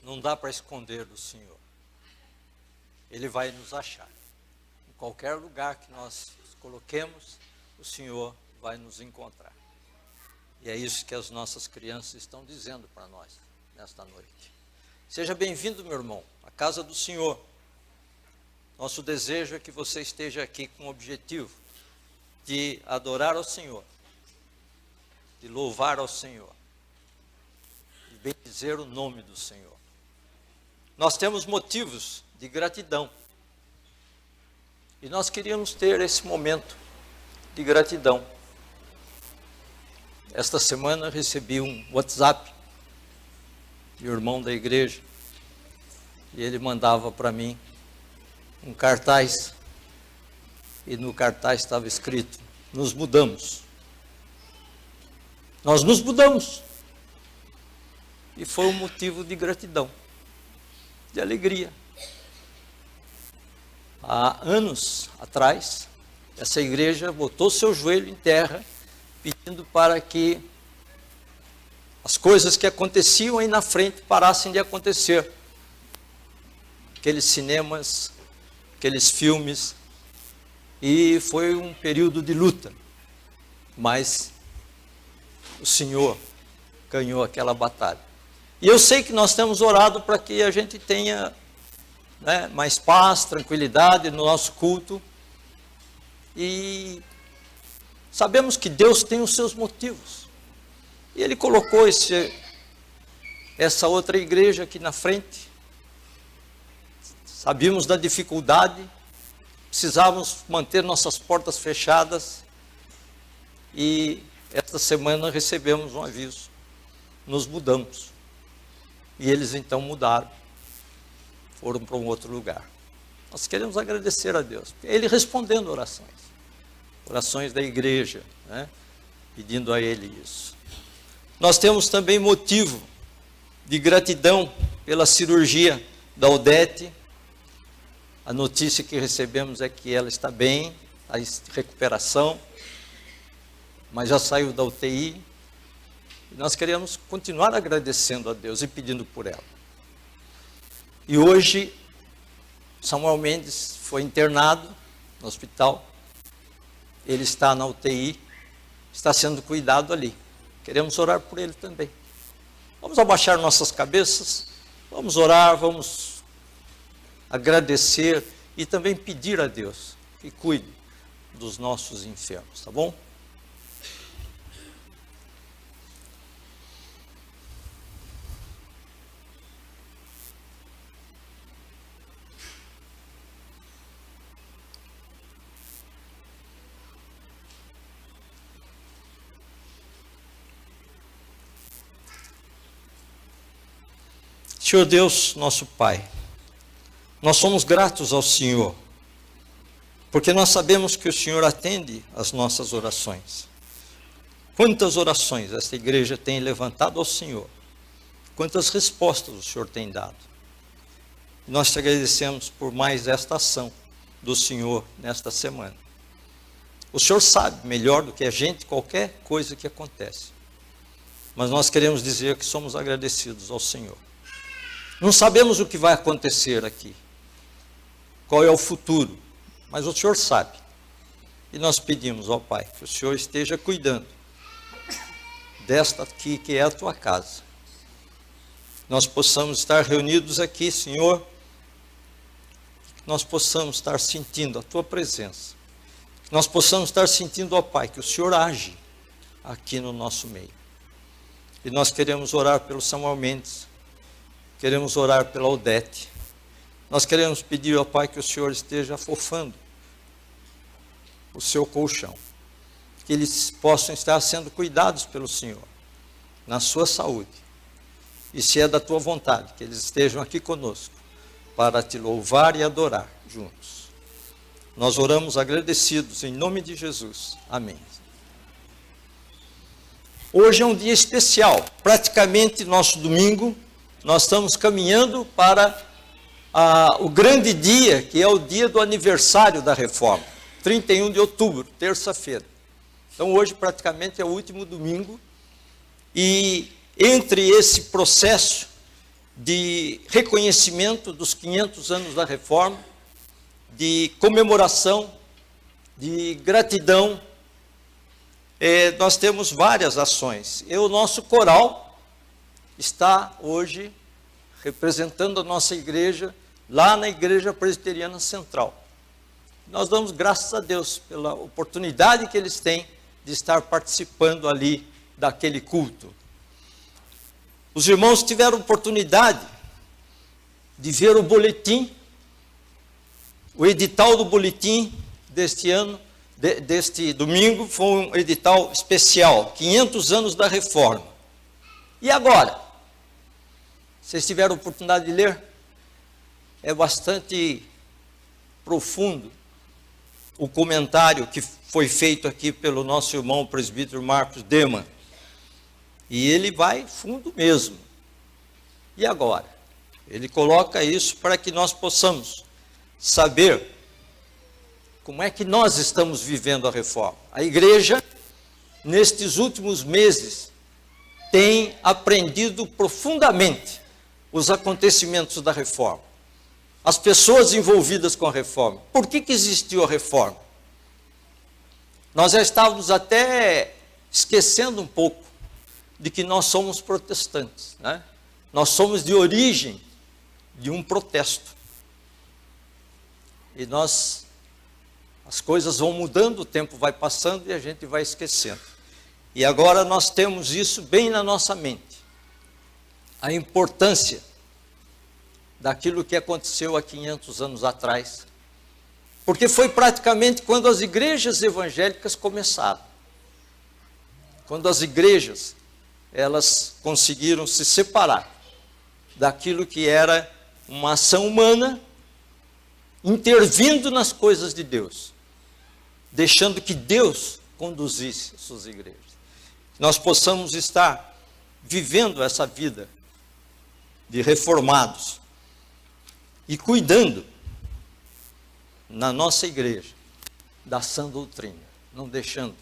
Não dá para esconder do Senhor. Ele vai nos achar. Em qualquer lugar que nós coloquemos, o Senhor vai nos encontrar. E é isso que as nossas crianças estão dizendo para nós nesta noite. Seja bem-vindo, meu irmão, à casa do Senhor. Nosso desejo é que você esteja aqui com o objetivo de adorar ao Senhor, de louvar ao Senhor, de bendizer o nome do Senhor. Nós temos motivos de gratidão. E nós queríamos ter esse momento de gratidão. Esta semana recebi um WhatsApp de um irmão da igreja. E ele mandava para mim um cartaz. E no cartaz estava escrito: nos mudamos. Nós nos mudamos. E foi um motivo de gratidão, de alegria. Há anos atrás, essa igreja botou seu joelho em terra, pedindo para que as coisas que aconteciam aí na frente parassem de acontecer. Aqueles cinemas, aqueles filmes, e foi um período de luta, mas o Senhor ganhou aquela batalha. E eu sei que nós temos orado para que a gente tenha mais paz, tranquilidade no nosso culto. E sabemos que Deus tem os seus motivos. E Ele colocou essa outra igreja aqui na frente. Sabíamos da dificuldade, precisávamos manter nossas portas fechadas. E esta semana recebemos um aviso: nos mudamos. E eles então mudaram, foram para um outro lugar. Nós queremos agradecer a Deus, Ele respondendo orações da igreja, pedindo a Ele isso. Nós temos também motivo de gratidão pela cirurgia da Odete. A notícia que recebemos é que ela está bem, está em recuperação, mas já saiu da UTI. E nós queremos continuar agradecendo a Deus e pedindo por ela. E hoje, Samuel Mendes foi internado no hospital. Ele está na UTI, está sendo cuidado ali. Queremos orar por ele também. Vamos abaixar nossas cabeças, vamos orar, vamos agradecer e também pedir a Deus que cuide dos nossos enfermos, tá bom? Senhor Deus, nosso Pai, nós somos gratos ao Senhor, porque nós sabemos que o Senhor atende às nossas orações. Quantas orações esta igreja tem levantado ao Senhor, quantas respostas o Senhor tem dado. Nós te agradecemos por mais esta ação do Senhor nesta semana. O Senhor sabe melhor do que a gente qualquer coisa que acontece, mas nós queremos dizer que somos agradecidos ao Senhor. Não sabemos o que vai acontecer aqui, qual é o futuro, mas o Senhor sabe. E nós pedimos ao Pai que o Senhor esteja cuidando desta aqui que é a tua casa. Nós possamos estar reunidos aqui, Senhor, que nós possamos estar sentindo a tua presença, que nós possamos estar sentindo, ó Pai, que o Senhor age aqui no nosso meio. E nós queremos orar pelo Samuel Mendes, queremos orar pela Odete. Nós queremos pedir ao Pai que o Senhor esteja afofando o seu colchão, que eles possam estar sendo cuidados pelo Senhor, na sua saúde. E se é da tua vontade, que eles estejam aqui conosco, para te louvar e adorar juntos. Nós oramos agradecidos em nome de Jesus. Amém. Hoje é um dia especial, praticamente nosso domingo. Nós estamos caminhando para o grande dia, que é o dia do aniversário da Reforma, 31 de outubro, terça-feira. Então hoje praticamente é o último domingo, e entre esse processo de reconhecimento dos 500 anos da Reforma, de comemoração, de gratidão, nós temos várias ações. E o nosso coral está hoje representando a nossa igreja lá na Igreja Presbiteriana Central. Nós damos graças a Deus pela oportunidade que eles têm de estar participando ali daquele culto. Os irmãos tiveram oportunidade de ver o boletim, o edital do boletim deste ano, deste domingo, foi um edital especial, 500 anos da Reforma. E agora? Vocês tiveram oportunidade de ler? É bastante profundo o comentário que foi feito aqui pelo nosso irmão presbítero Marcos Deman. E ele vai fundo mesmo. E agora? Ele coloca isso para que nós possamos saber como é que nós estamos vivendo a reforma. A igreja, nestes últimos meses, tem aprendido profundamente os acontecimentos da reforma, as pessoas envolvidas com a reforma. Por que existiu a reforma? Nós já estávamos até esquecendo um pouco de que nós somos protestantes, né? Nós somos de origem de um protesto. E as coisas vão mudando, o tempo vai passando e a gente vai esquecendo. E agora nós temos isso bem na nossa mente. A importância daquilo que aconteceu há 500 anos atrás. Porque foi praticamente quando as igrejas evangélicas começaram. Quando as igrejas, elas conseguiram se separar daquilo que era uma ação humana, intervindo nas coisas de Deus, deixando que Deus conduzisse as suas igrejas. Nós possamos estar vivendo essa vida de reformados e cuidando na nossa igreja da sã doutrina, não deixando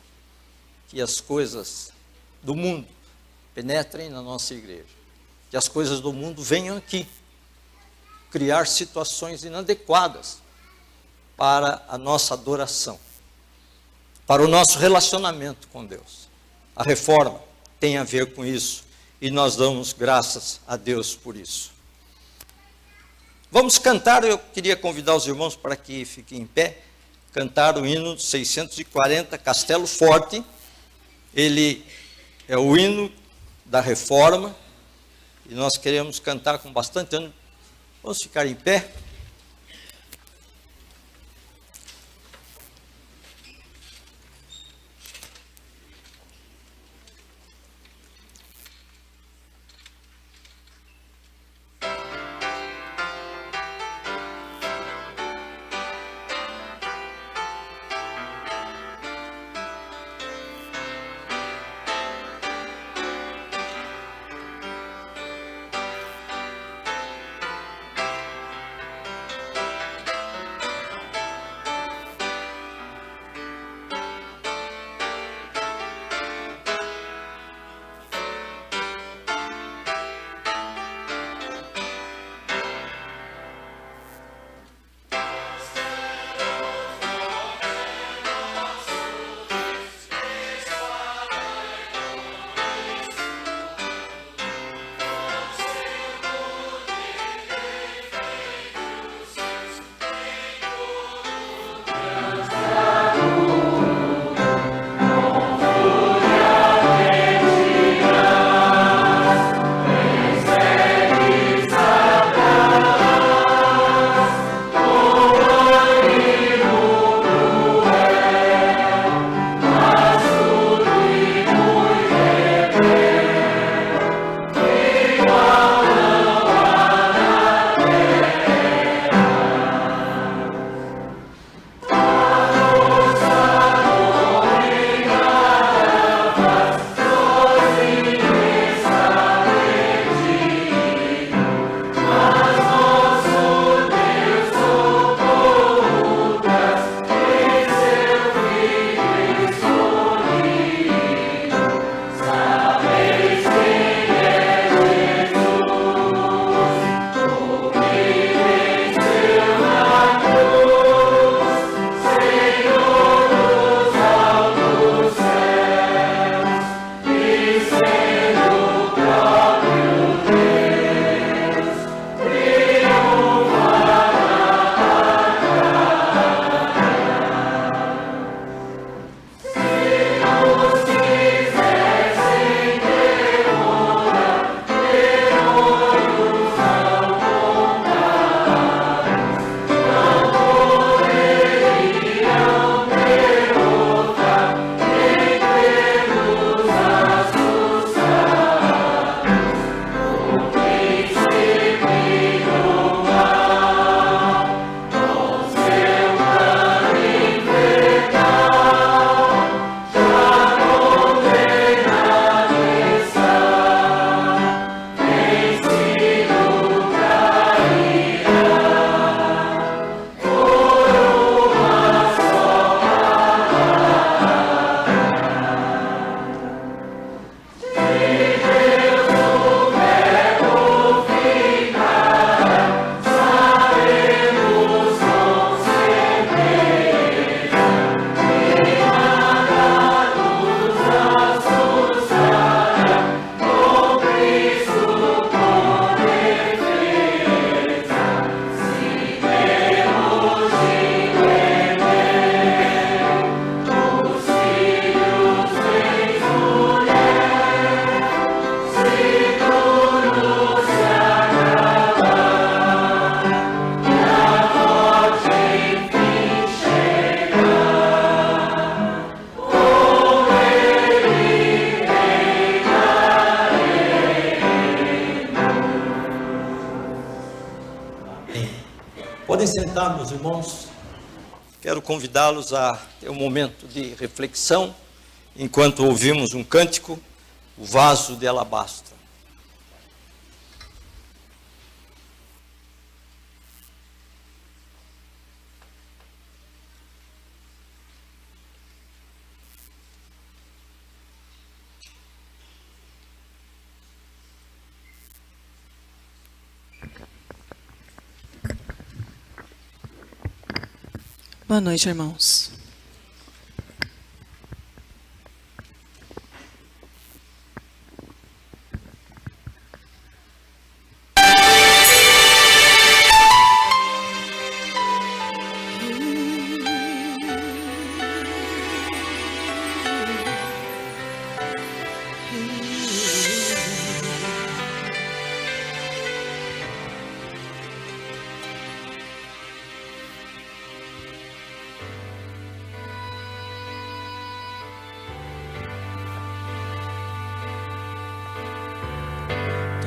que as coisas do mundo penetrem na nossa igreja, que as coisas do mundo venham aqui criar situações inadequadas para a nossa adoração, para o nosso relacionamento com Deus. A reforma tem a ver com isso e nós damos graças a Deus por isso. Vamos cantar, eu queria convidar os irmãos para que fiquem em pé, cantar o hino 640, Castelo Forte. Ele é o hino da reforma e nós queremos cantar com bastante ânimo. Vamos ficar em pé. Podem sentar, meus irmãos. Quero convidá-los a ter um momento de reflexão, enquanto ouvimos um cântico, o vaso de alabastro. Boa noite, irmãos.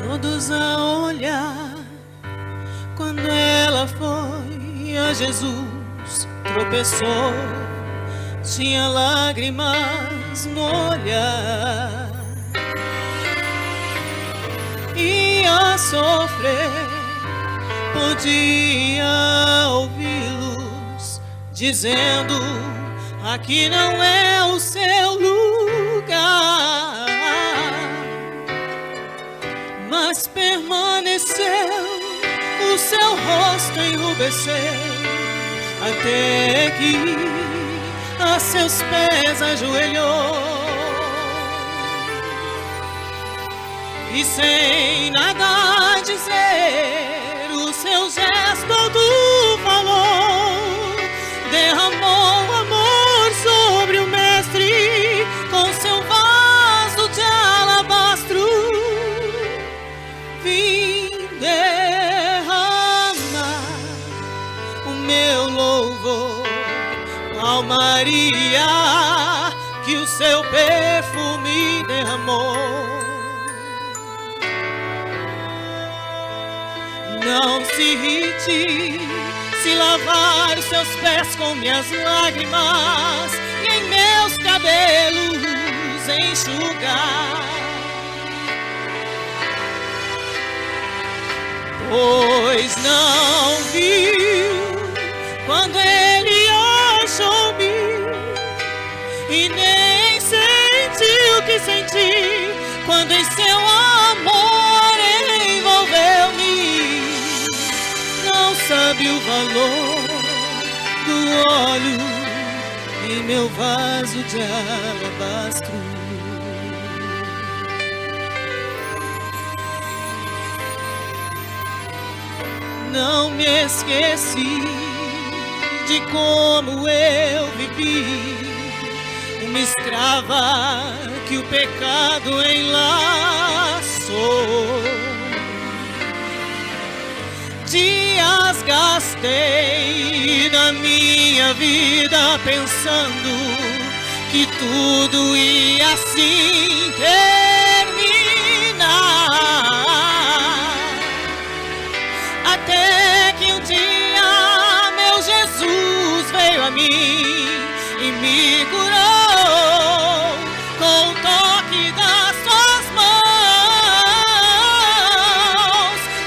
Todos a olhar quando ela foi a Jesus, tropeçou, tinha lágrimas no olhar, ia sofrer, podia ouvi-los dizendo: aqui não é o seu lugar. Mas permaneceu, o seu rosto enrubesceu, até que a seus pés ajoelhou. E sem nada dizer, o seu gesto todo falou, derramou amor sobre o mestre, com seu vaso de alabastro. Vim derramar o meu louvor ao Maria, que o seu perfume derramou. Não se irrite se lavar os seus pés com minhas lágrimas e em meus cabelos enxugar. Pois não viu quando ele achou-me, e nem sentiu o que senti quando em seu amor envolveu-me. Não sabe o valor do óleo em meu vaso de alabastro. Não me esqueci de como eu vivi, uma escrava que o pecado enlaçou. Dias gastei na minha vida pensando que tudo ia assim terminar. Até que um dia meu Jesus veio a mim e me curou com o toque das suas mãos.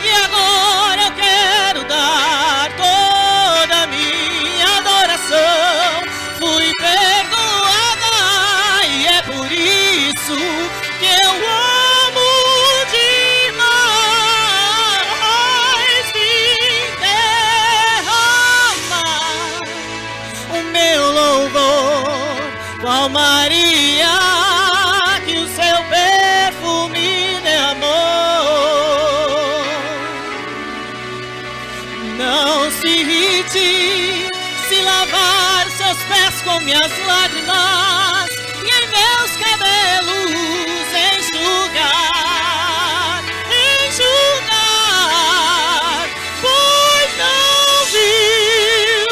E agora eu quero dar toda a minha adoração. Fui perdoada e é por isso que eu amo demais. Vim derramar o meu louvor qual Maria, que o seu perfume derramou. Não se irrite se lavar seus pés com minhas lágrimas e em meus cabelos enxugar, enxugar. Pois não viu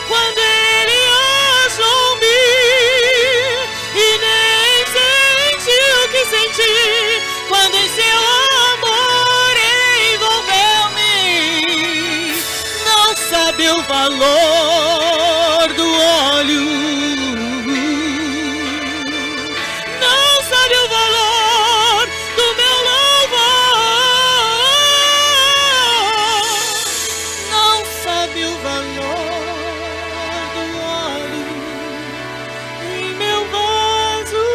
quando ele achou-me, e nem sentiu o que senti quando em seu amor envolveu-me. Não sabe o valor do óleo, não sabe o valor do meu louvor, não sabe o valor do óleo em meu vaso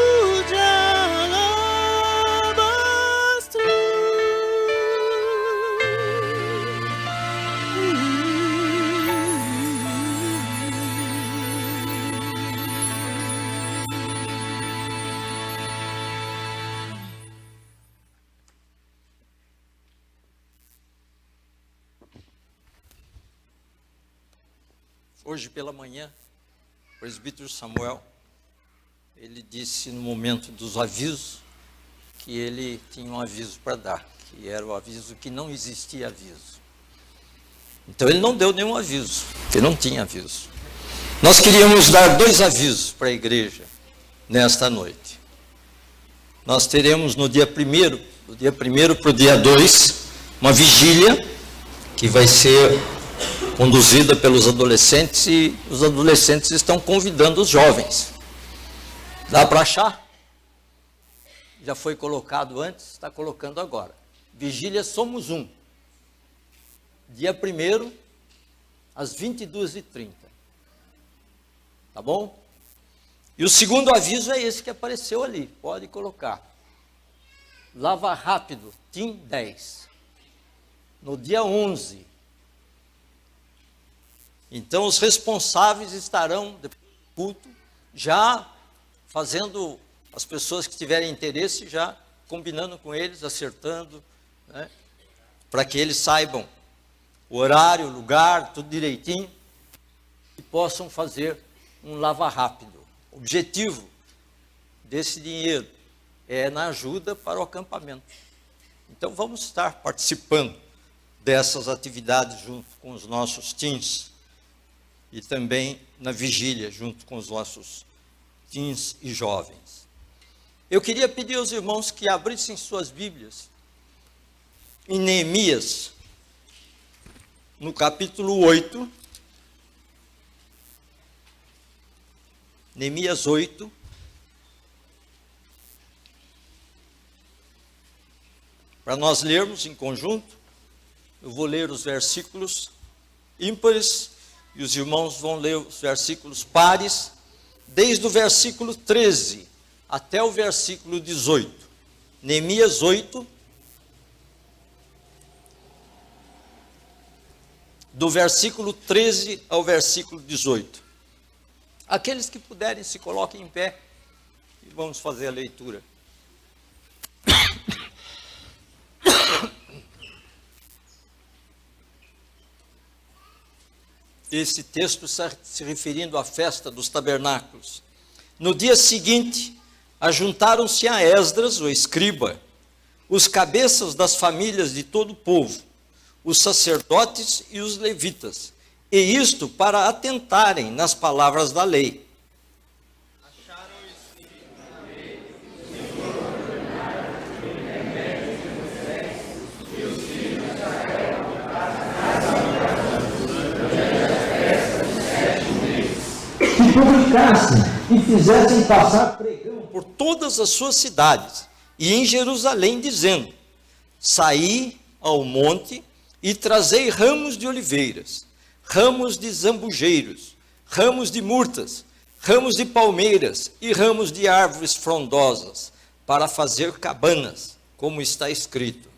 de alabastro. Hoje pela manhã, o presbítero Samuel, ele disse no momento dos avisos, que ele tinha um aviso para dar, que era o aviso que não existia aviso. Então ele não deu nenhum aviso, porque não tinha aviso. Nós queríamos dar 2 avisos para a igreja nesta noite. Nós teremos no dia 1º, do dia 1º para o dia 2, uma vigília que vai ser conduzida pelos adolescentes, e os adolescentes estão convidando os jovens. Dá para achar? Já foi colocado antes, está colocando agora. Vigília Somos Um. Dia 1º, às 22h30. Tá bom? E o segundo aviso é esse que apareceu ali. Pode colocar. Lava Rápido, Team 10. No dia 11. Então, os responsáveis estarão, depois do culto, já fazendo, as pessoas que tiverem interesse, já combinando com eles, acertando, né, para que eles saibam o horário, o lugar, tudo direitinho, e possam fazer um lava rápido. O objetivo desse dinheiro é na ajuda para o acampamento. Então vamos estar participando dessas atividades junto com os nossos teens e também na vigília junto com os nossos teens e jovens. Eu queria pedir aos irmãos que abrissem suas Bíblias em Neemias, no capítulo 8, Neemias 8, para nós lermos em conjunto. Eu vou ler os versículos ímpares e os irmãos vão ler os versículos pares, desde o versículo 13 até o versículo 18. Neemias 8, do versículo 13 ao versículo 18. Aqueles que puderem, se coloquem em pé e vamos fazer a leitura. Esse texto está se referindo à festa dos tabernáculos. No dia seguinte, ajuntaram-se a Esdras, o escriba, os cabeças das famílias de todo o povo, os sacerdotes e os levitas, e isto para atentarem nas palavras da lei. Que publicassem e fizessem passar pregão por todas as suas cidades e em Jerusalém, dizendo: saí ao monte e trazei ramos de oliveiras, ramos de zambujeiros, ramos de murtas, ramos de palmeiras e ramos de árvores frondosas, para fazer cabanas, como está escrito.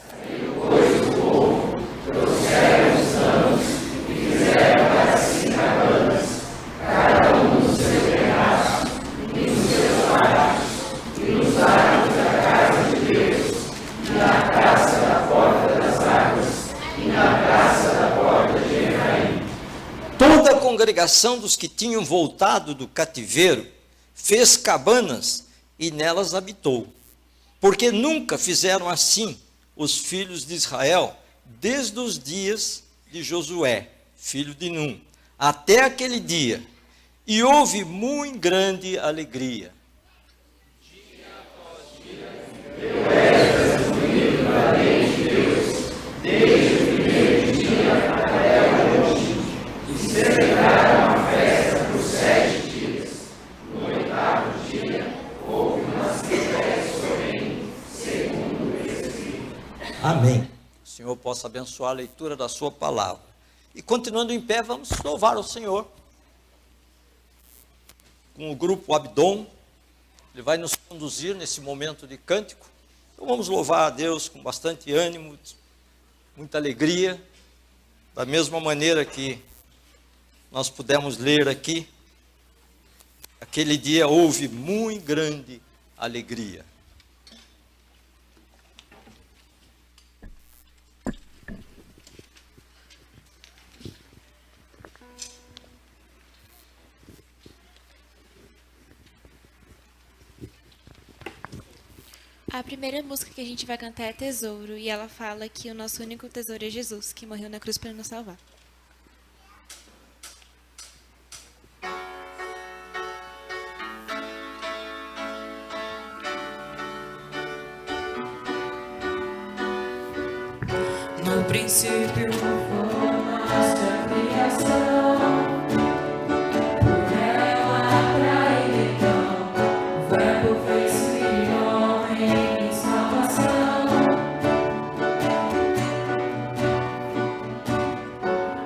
Saiu, pois, o povo, trouxeram os ramos e fizeram para si cabanas, cada um no seu terraço, e nos seus palácios, e nos átrios da casa de Deus, e na praça da porta das águas, e na praça da porta de Efraim. Toda a congregação dos que tinham voltado do cativeiro fez cabanas e nelas habitou, porque nunca fizeram assim os filhos de Israel, desde os dias de Josué, filho de Num, até aquele dia, e houve muito grande alegria. Dia após dia, eu era unido na lei de Deus, desde o primeiro dia até o último, e celebraram a festa por 7 dias. No 8º dia, houve uma assembleia solene, segundo o Espírito. Amém. O Senhor possa abençoar a leitura da sua palavra. E continuando em pé, vamos louvar o Senhor com o grupo Abdom. Ele vai nos conduzir nesse momento de cântico. Então vamos louvar a Deus com bastante ânimo, muita alegria, da mesma maneira que nós pudemos ler aqui. Aquele dia houve muito grande alegria. A primeira música que a gente vai cantar é Tesouro, e ela fala que o nosso único tesouro é Jesus, que morreu na cruz para nos salvar. No princípio formaste a criação, por ela atraída então, o verbo fez-se homem em salvação.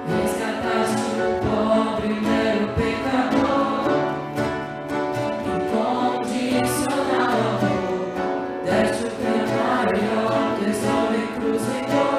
Resgataste o pobre, mero pecador, incondicional amor, deste o teu maior tesouro e crucificou.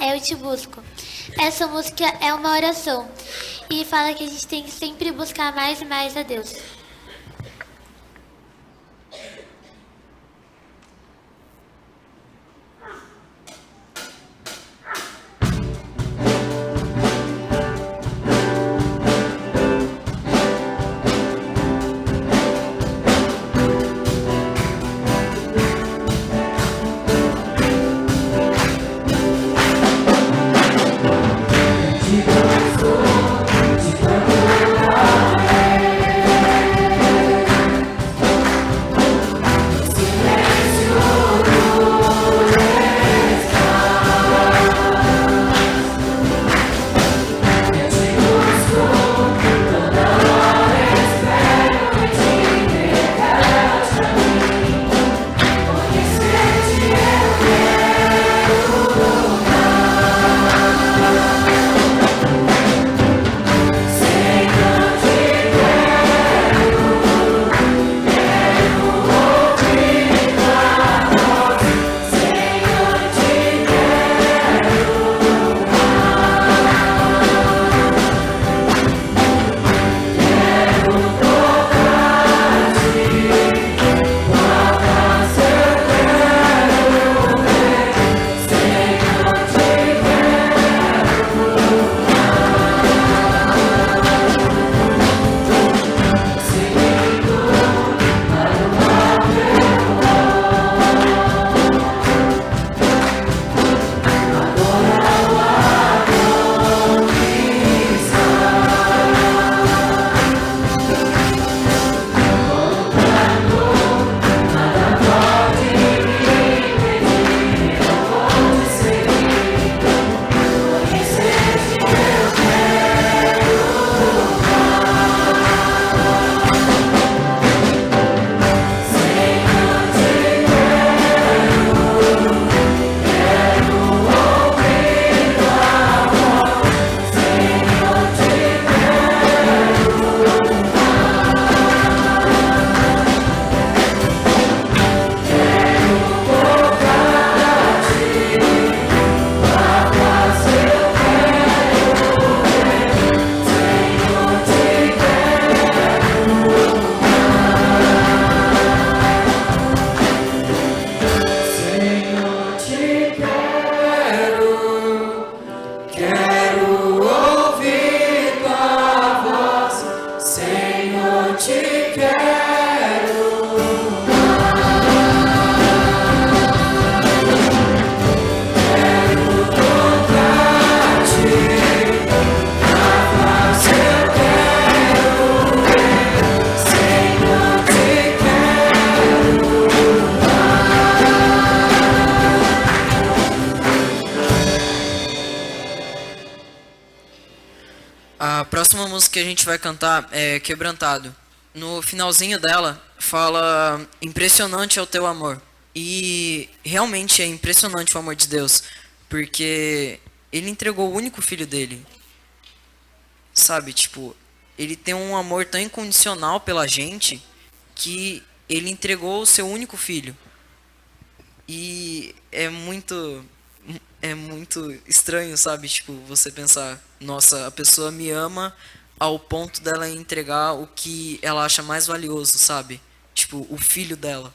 É Eu Te Busco. Essa música é uma oração e fala que a gente tem que sempre buscar mais e mais a Deus. próxima música que a gente vai cantar é Quebrantado. No finalzinho dela, fala: impressionante é o teu amor. E realmente é impressionante o amor de Deus, porque ele entregou o único filho dele. Sabe, tipo, ele tem um amor tão incondicional pela gente que ele entregou o seu único filho. E é muito estranho, sabe? Tipo, você pensar, nossa, a pessoa me ama ao ponto dela entregar o que ela acha mais valioso, sabe? Tipo, o filho dela.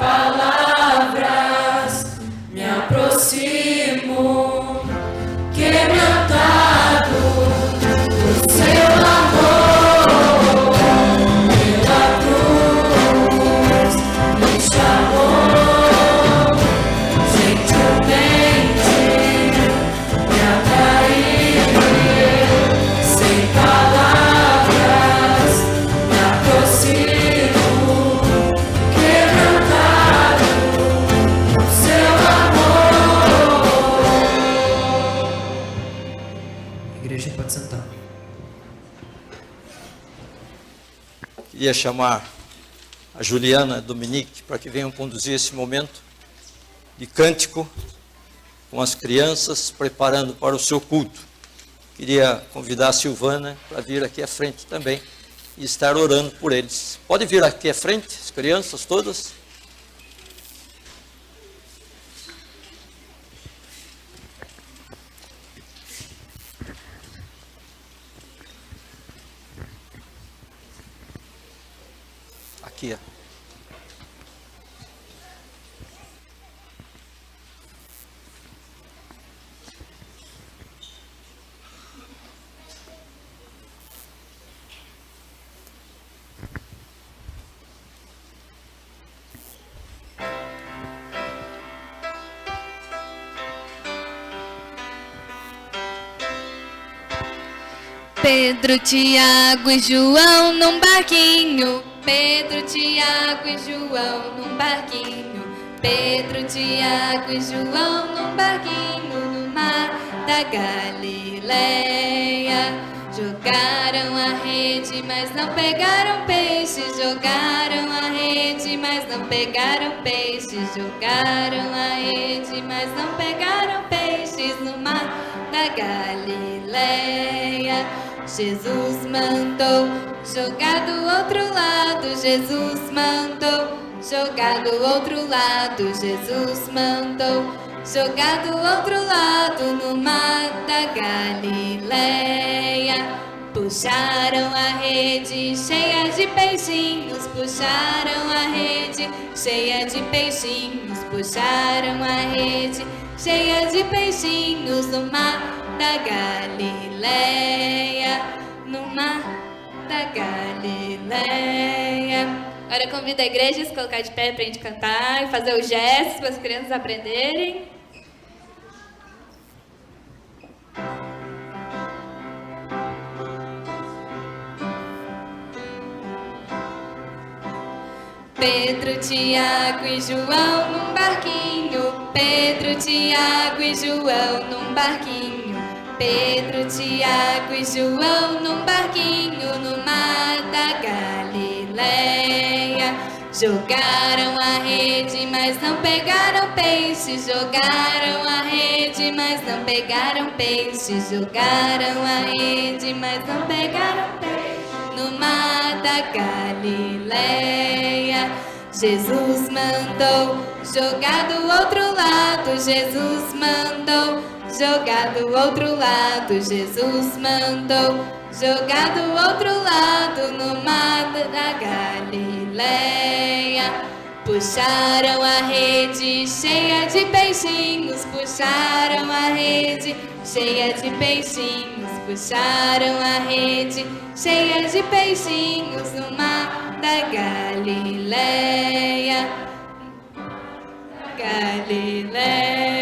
palavras me aproximo, quebrantado do seu amor, pela cruz me chamou, gentilmente me atraiu, sem palavras me aproximo, quebrantado do seu amor. A igreja pode sentar. Queria chamar a Juliana e a Dominique para que venham conduzir esse momento de cântico com as crianças, preparando para o seu culto. Queria convidar a Silvana para vir aqui à frente também e estar orando por eles. Pode vir aqui à frente, as crianças todas. Aqui, ó. Pedro, Tiago e João num barquinho. Pedro, Tiago e João num barquinho. Pedro, Tiago e João num barquinho no mar da Galileia. Jogaram a rede, mas não pegaram peixe. Jogaram a rede, mas não pegaram peixe. Jogaram a rede, mas não pegaram peixes no mar da Galileia. Jesus mandou jogar do outro lado. Jesus mandou jogar do outro lado. Jesus mandou jogar do outro lado no mar da Galileia. Puxaram a rede cheia de peixinhos. Puxaram a rede cheia de peixinhos. Puxaram a rede cheia de peixinhos no mar da Galileia, no mar da Galileia. Agora eu convido a igreja a se colocar de pé para a gente cantar e fazer os gestos para as crianças aprenderem. Pedro, Tiago e João num barquinho. Pedro, Tiago e João num barquinho. Pedro, Tiago e João num barquinho no mar da Galileia. Jogaram a rede, mas não pegaram peixe. Jogaram a rede, mas não pegaram peixe. Jogaram a rede, mas não pegaram peixe no mar da Galileia. Jesus mandou jogar do outro lado. Jesus mandou jogar do outro lado. Jesus mandou jogar do outro lado no mar da Galileia. Puxaram a rede cheia de peixinhos. Puxaram a rede cheia de peixinhos. Puxaram a rede cheia de peixinhos no mar da Galileia. Galileia.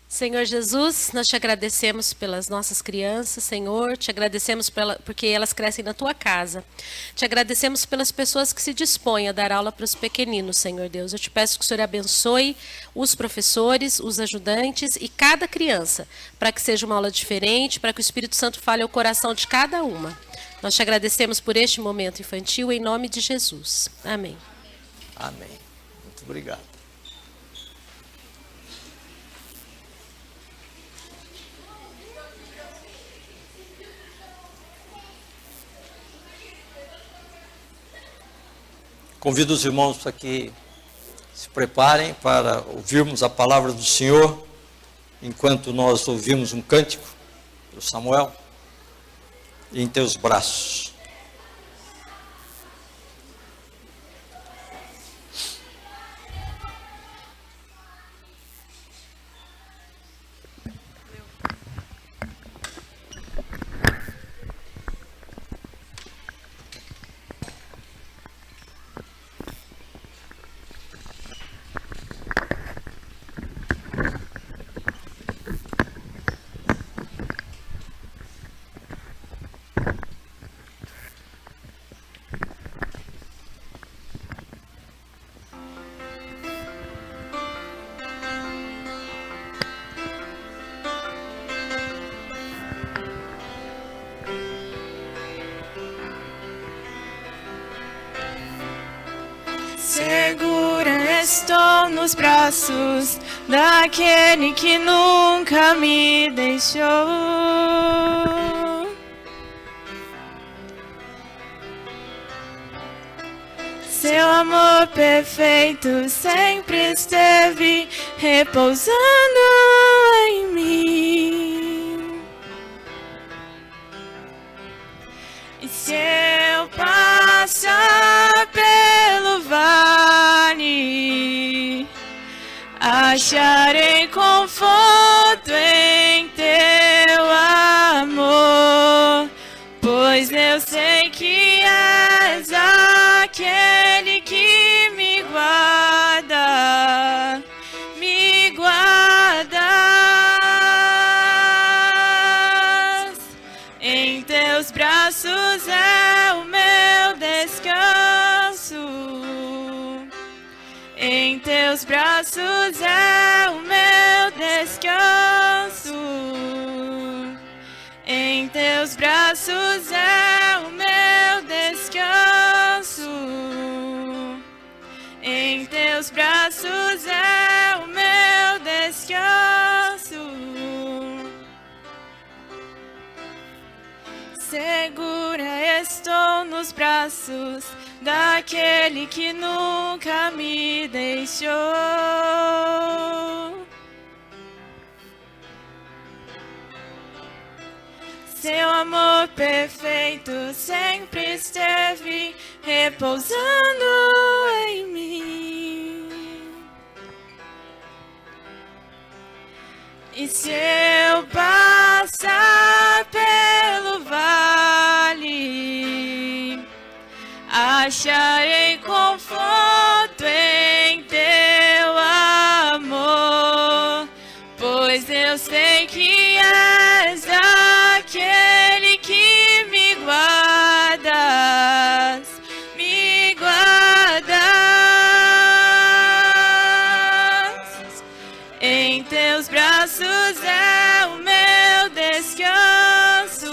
Senhor Jesus, nós te agradecemos pelas nossas crianças, Senhor, te agradecemos porque elas crescem na tua casa. Te agradecemos pelas pessoas que se dispõem a dar aula para os pequeninos, Senhor Deus. Eu te peço que o Senhor abençoe os professores, os ajudantes e cada criança, para que seja uma aula diferente, para que o Espírito Santo fale ao coração de cada uma. Nós te agradecemos por este momento infantil, em nome de Jesus. Amém. Amém. Muito obrigado. Convido os irmãos para que se preparem para ouvirmos a palavra do Senhor, enquanto nós ouvimos um cântico do Samuel. Em teus braços. Segura estou nos braços daquele que nunca me deixou. Seu amor perfeito sempre esteve repousando em mim. E se eu passar pelo vale, acharei conforto em teu amor, pois eu sei que és aquele que me guarda, me guardas. Em teus braços é o meu descanso. Em teus braços é o meu descanso. Em teus braços é o meu descanso. Em teus braços é o meu descanso. Segura estou nos braços daquele que nunca me deixou. Seu amor perfeito sempre esteve repousando em mim. E se eu passar pelo vale, acharei conforto em teu amor, pois eu sei que és aquele que me guardas, me guardas. Em teus braços é o meu descanso.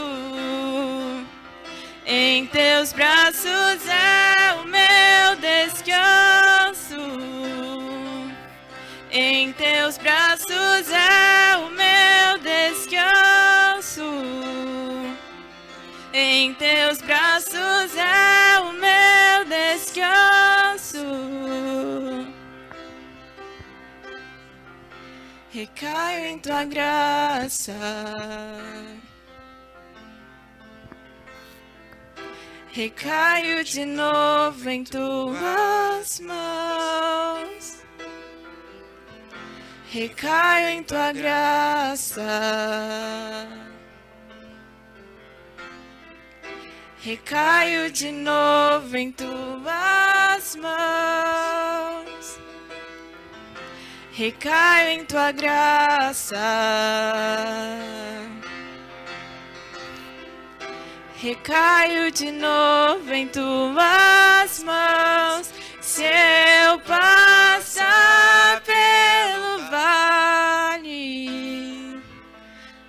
Em teus braços é o meu descanso. Em teus braços é o meu descanso. Em teus braços é o meu descanso. Recaio em tua graça. Recaio de novo em tuas mãos. Recaio em tua graça. Recaio de novo em tuas mãos. Recaio em tua graça. Recaio de novo em tuas mãos. Se eu passar pelo vale,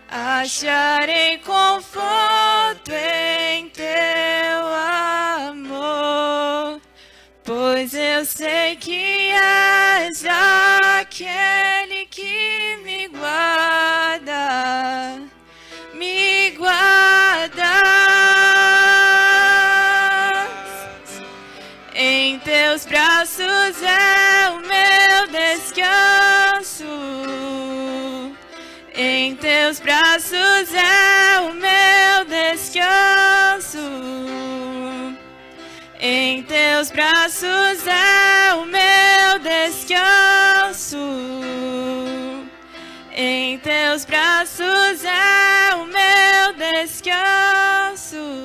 acharei conforto em teu amor, pois eu sei que és aquele que me guarda, me guarda. Em teus braços é o meu descanso. Em teus braços é o meu descanso. Em teus braços é o meu descanso. Em teus braços é o meu descanso.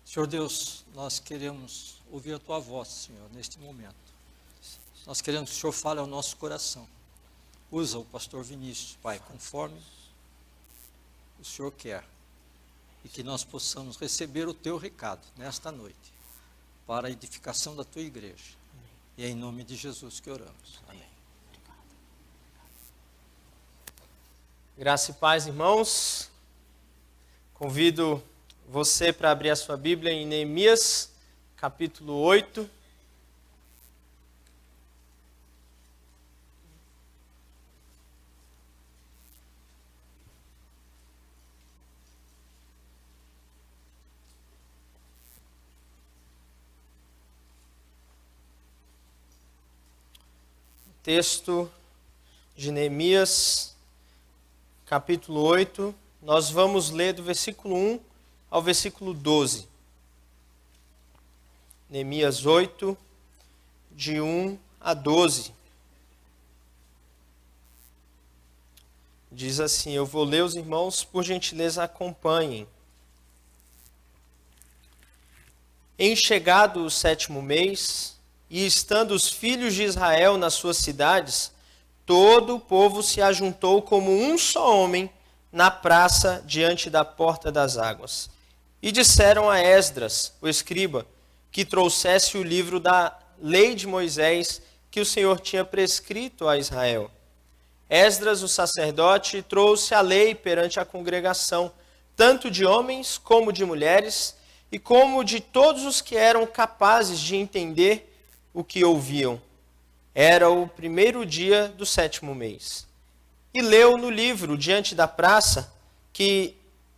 Senhor Deus, nós queremos ouvir a tua voz, Senhor, neste momento. Nós queremos que o Senhor fale ao nosso coração. Usa o pastor Vinícius, Pai, conforme o Senhor quer. E que nós possamos receber o teu recado nesta noite, para a edificação da tua igreja. E é em nome de Jesus que oramos. Amém. Graça e paz, irmãos. Convido você para abrir a sua Bíblia em Neemias, capítulo 8. Texto de Neemias, capítulo 8, nós vamos ler do versículo 1 ao versículo 12. Neemias 8, de 1 a 12. Diz assim, eu vou ler, os irmãos, por gentileza, acompanhem. Em chegado o 7º mês, e estando os filhos de Israel nas suas cidades, todo o povo se ajuntou como um só homem na praça diante da porta das águas. E disseram a Esdras, o escriba, que trouxesse o livro da lei de Moisés que o Senhor tinha prescrito a Israel. Esdras, o sacerdote, trouxe a lei perante a congregação, tanto de homens como de mulheres, e como de todos os que eram capazes de entender o que ouviam. Era o 1º dia do 7º mês. E leu no livro, diante da praça, que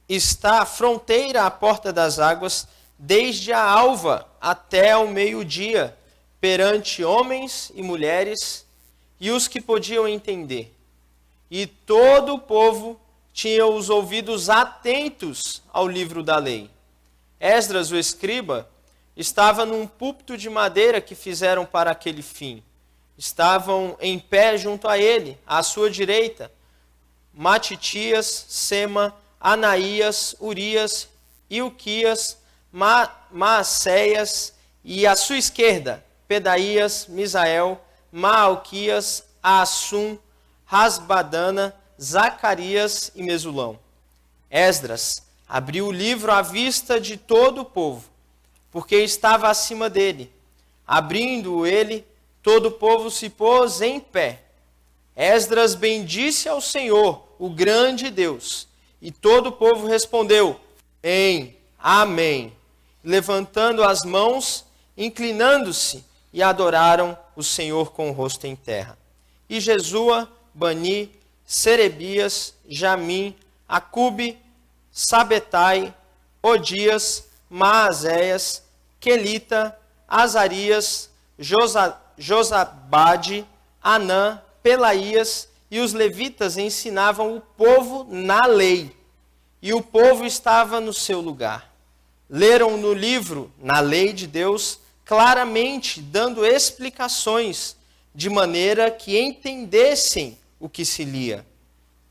está à fronteira à porta das águas, desde a alva até ao meio-dia, perante homens e mulheres, e os que podiam entender. E todo o povo tinha os ouvidos atentos ao livro da lei. Esdras, o escriba, estava num púlpito de madeira que fizeram para aquele fim. Estavam em pé junto a ele, à sua direita, Matitias, Sema, Anaías, Urias, Ilquias, Maacéias, e à sua esquerda, Pedaías, Misael, Maalquias, Assum, Rasbadana, Zacarias e Mesulão. Esdras abriu o livro à vista de todo o povo, porque estava acima dele. Abrindo ele, todo o povo se pôs em pé. Esdras bendisse ao Senhor, o grande Deus. E todo o povo respondeu, Amém. Levantando as mãos, inclinando-se, e adoraram o Senhor com o rosto em terra. E Jesua, Bani, Serebias, Jamim, Acube, Sabetai, Odias, Maazéias, Quelita, Azarias, Josabade, Anã, Pelaías e os levitas ensinavam o povo na lei. E o povo estava no seu lugar. Leram no livro, na lei de Deus, claramente dando explicações, de maneira que entendessem o que se lia.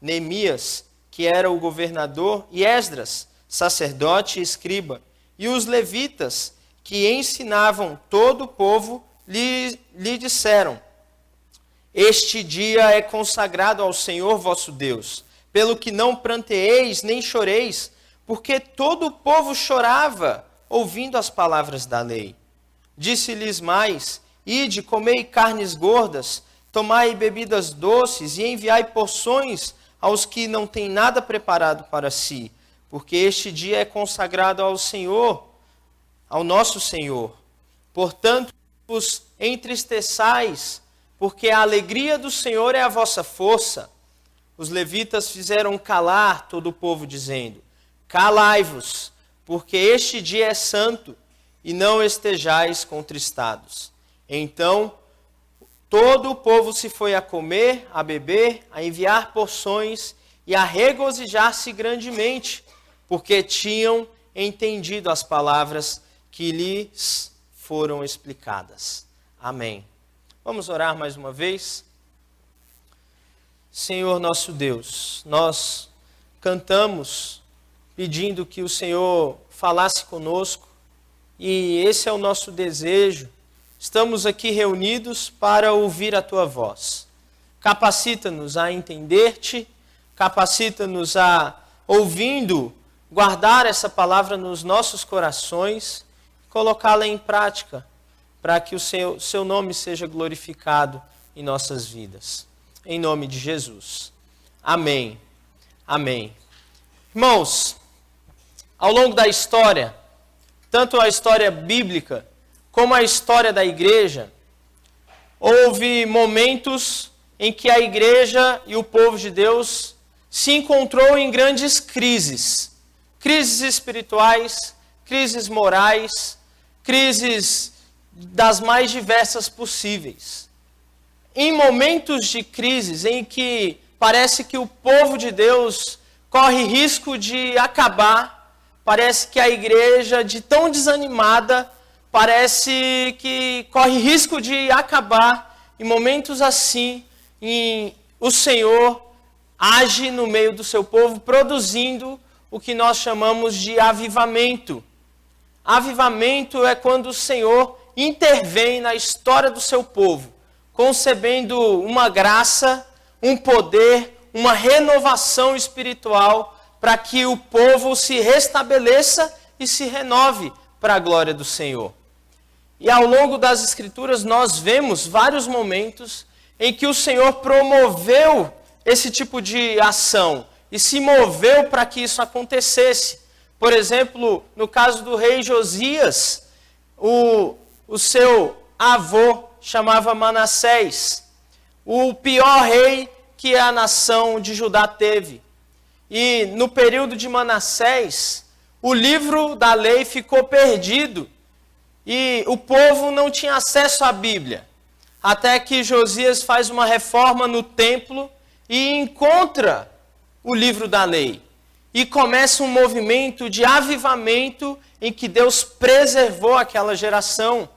Neemias, que era o governador, e Esdras, sacerdote e escriba, e os levitas, que ensinavam todo o povo, lhe disseram, este dia é consagrado ao Senhor vosso Deus, pelo que não pranteeis nem choreis, porque todo o povo chorava, ouvindo as palavras da lei. Disse-lhes mais, ide, comei carnes gordas, tomai bebidas doces, e enviai porções aos que não têm nada preparado para si, porque este dia é consagrado ao Senhor, ao nosso Senhor. Portanto, vos entristeçais, porque a alegria do Senhor é a vossa força. Os levitas fizeram calar todo o povo, dizendo, calai-vos, porque este dia é santo, e não estejais contristados. Então, todo o povo se foi a comer, a beber, a enviar porções e a regozijar-se grandemente, porque tinham entendido as palavras que lhes foram explicadas. Amém. Vamos orar mais uma vez? Senhor nosso Deus, nós cantamos pedindo que o Senhor falasse conosco e esse é o nosso desejo. Estamos aqui reunidos para ouvir a Tua voz. Capacita-nos a entender-te, capacita-nos a, ouvindo, guardar essa palavra nos nossos corações, colocá-la em prática, para que o seu nome seja glorificado em nossas vidas. Em nome de Jesus. Amém. Amém. Irmãos, ao longo da história, tanto a história bíblica como a história da igreja, houve momentos em que a igreja e o povo de Deus se encontrou em grandes crises. Crises espirituais, crises morais, crises das mais diversas possíveis. Em momentos de crises em que parece que o povo de Deus corre risco de acabar, parece que a igreja, de tão desanimada, parece que corre risco de acabar. Em momentos assim, o Senhor age no meio do seu povo, produzindo o que nós chamamos de avivamento. Avivamento é quando o Senhor intervém na história do seu povo, concebendo uma graça, um poder, uma renovação espiritual para que o povo se restabeleça e se renove para a glória do Senhor. E ao longo das Escrituras nós vemos vários momentos em que o Senhor promoveu esse tipo de ação e se moveu para que isso acontecesse. Por exemplo, no caso do rei Josias, o seu avô chamava Manassés, o pior rei que a nação de Judá teve. E no período de Manassés, o livro da lei ficou perdido e o povo não tinha acesso à Bíblia. Até que Josias faz uma reforma no templo e encontra o livro da lei. E começa um movimento de avivamento em que Deus preservou aquela geração.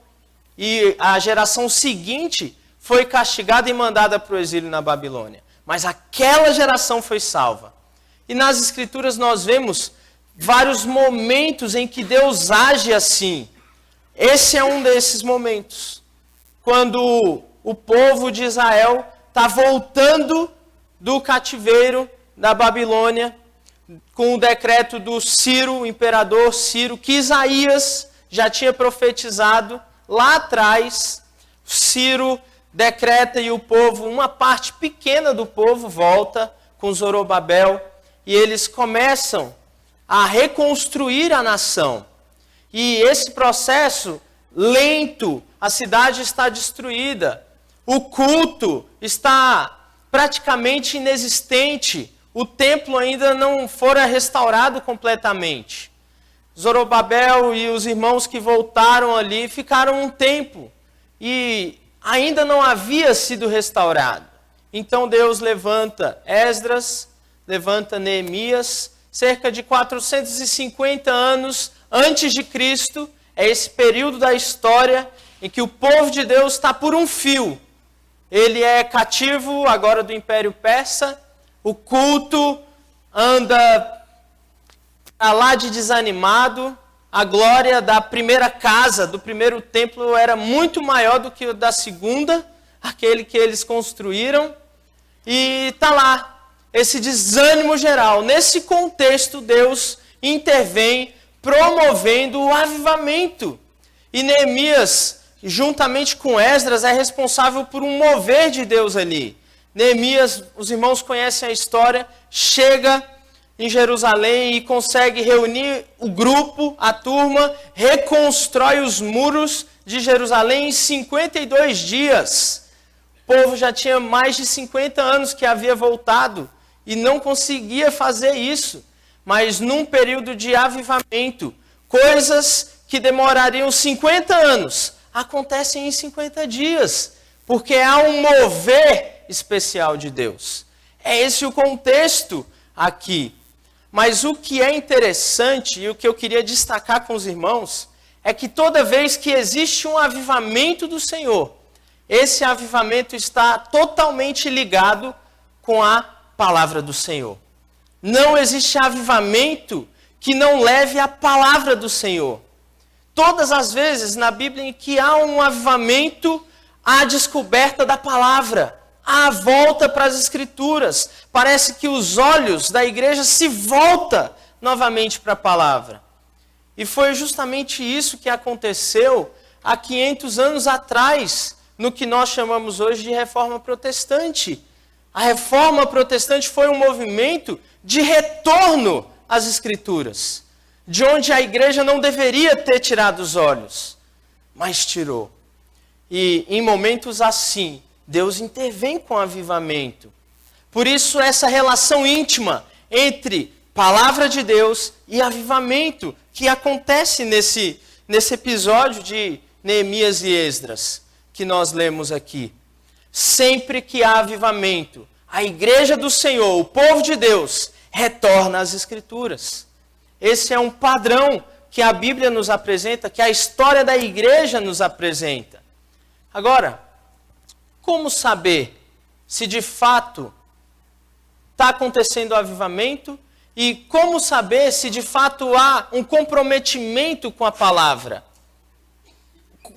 E a geração seguinte foi castigada e mandada para o exílio na Babilônia. Mas aquela geração foi salva. E nas Escrituras nós vemos vários momentos em que Deus age assim. Esse é um desses momentos. Quando o povo de Israel está voltando do cativeiro da Babilônia, com o decreto do Ciro, o imperador Ciro, que Isaías já tinha profetizado lá atrás. Ciro decreta e o povo, uma parte pequena do povo volta com Zorobabel e eles começam a reconstruir a nação. E esse processo lento, a cidade está destruída, o culto está praticamente inexistente, o templo ainda não fora restaurado completamente. Zorobabel e os irmãos que voltaram ali ficaram um tempo e ainda não havia sido restaurado. Então Deus levanta Esdras, levanta Neemias, cerca de 450 anos antes de Cristo, é esse período da história em que o povo de Deus está por um fio. Ele é cativo agora do Império Persa, o culto anda lá de desanimado, a glória da primeira casa, do primeiro templo, era muito maior do que o da segunda, aquele que eles construíram, e está lá, esse desânimo geral. Nesse contexto, Deus intervém, promovendo o avivamento. E Neemias, juntamente com Esdras, é responsável por um mover de Deus ali. Neemias, os irmãos conhecem a história, chega em Jerusalém e consegue reunir o grupo, a turma, reconstrói os muros de Jerusalém em 52 dias. O povo já tinha mais de 50 anos que havia voltado e não conseguia fazer isso. Mas num período de avivamento, coisas que demorariam 50 anos acontecem em 50 dias, porque há um mover especial de Deus. É esse o contexto aqui. Mas o que é interessante e o que eu queria destacar com os irmãos é que toda vez que existe um avivamento do Senhor, esse avivamento está totalmente ligado com a palavra do Senhor. Não existe avivamento que não leve a palavra do Senhor. Todas as vezes na Bíblia em que há um avivamento, há a descoberta da palavra. a volta para as Escrituras. Parece que os olhos da igreja se voltam novamente para a palavra. E foi justamente isso que aconteceu há 500 anos atrás, no que nós chamamos hoje de Reforma Protestante. A Reforma Protestante foi um movimento de retorno às Escrituras, de onde a igreja não deveria ter tirado os olhos, mas tirou. E em momentos assim, Deus intervém com avivamento. Por isso, essa relação íntima entre palavra de Deus e avivamento que acontece nesse episódio de Neemias e Esdras, que nós lemos aqui. Sempre que há avivamento, a igreja do Senhor, o povo de Deus, retorna às Escrituras. Esse é um padrão que a Bíblia nos apresenta, que a história da igreja nos apresenta. Agora, como saber se de fato está acontecendo o avivamento e como saber se de fato há um comprometimento com a palavra?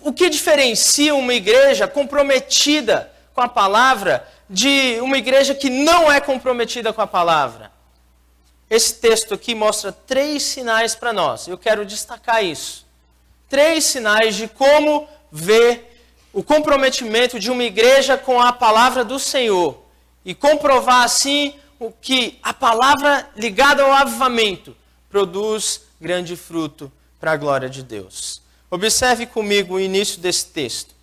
O que diferencia uma igreja comprometida com a palavra de uma igreja que não é comprometida com a palavra? Esse texto aqui mostra 3 sinais para nós. Eu quero destacar isso. 3 sinais de como ver o comprometimento de uma igreja com a palavra do Senhor. E comprovar assim o que a palavra ligada ao avivamento produz grande fruto para a glória de Deus. Observe comigo o início desse texto.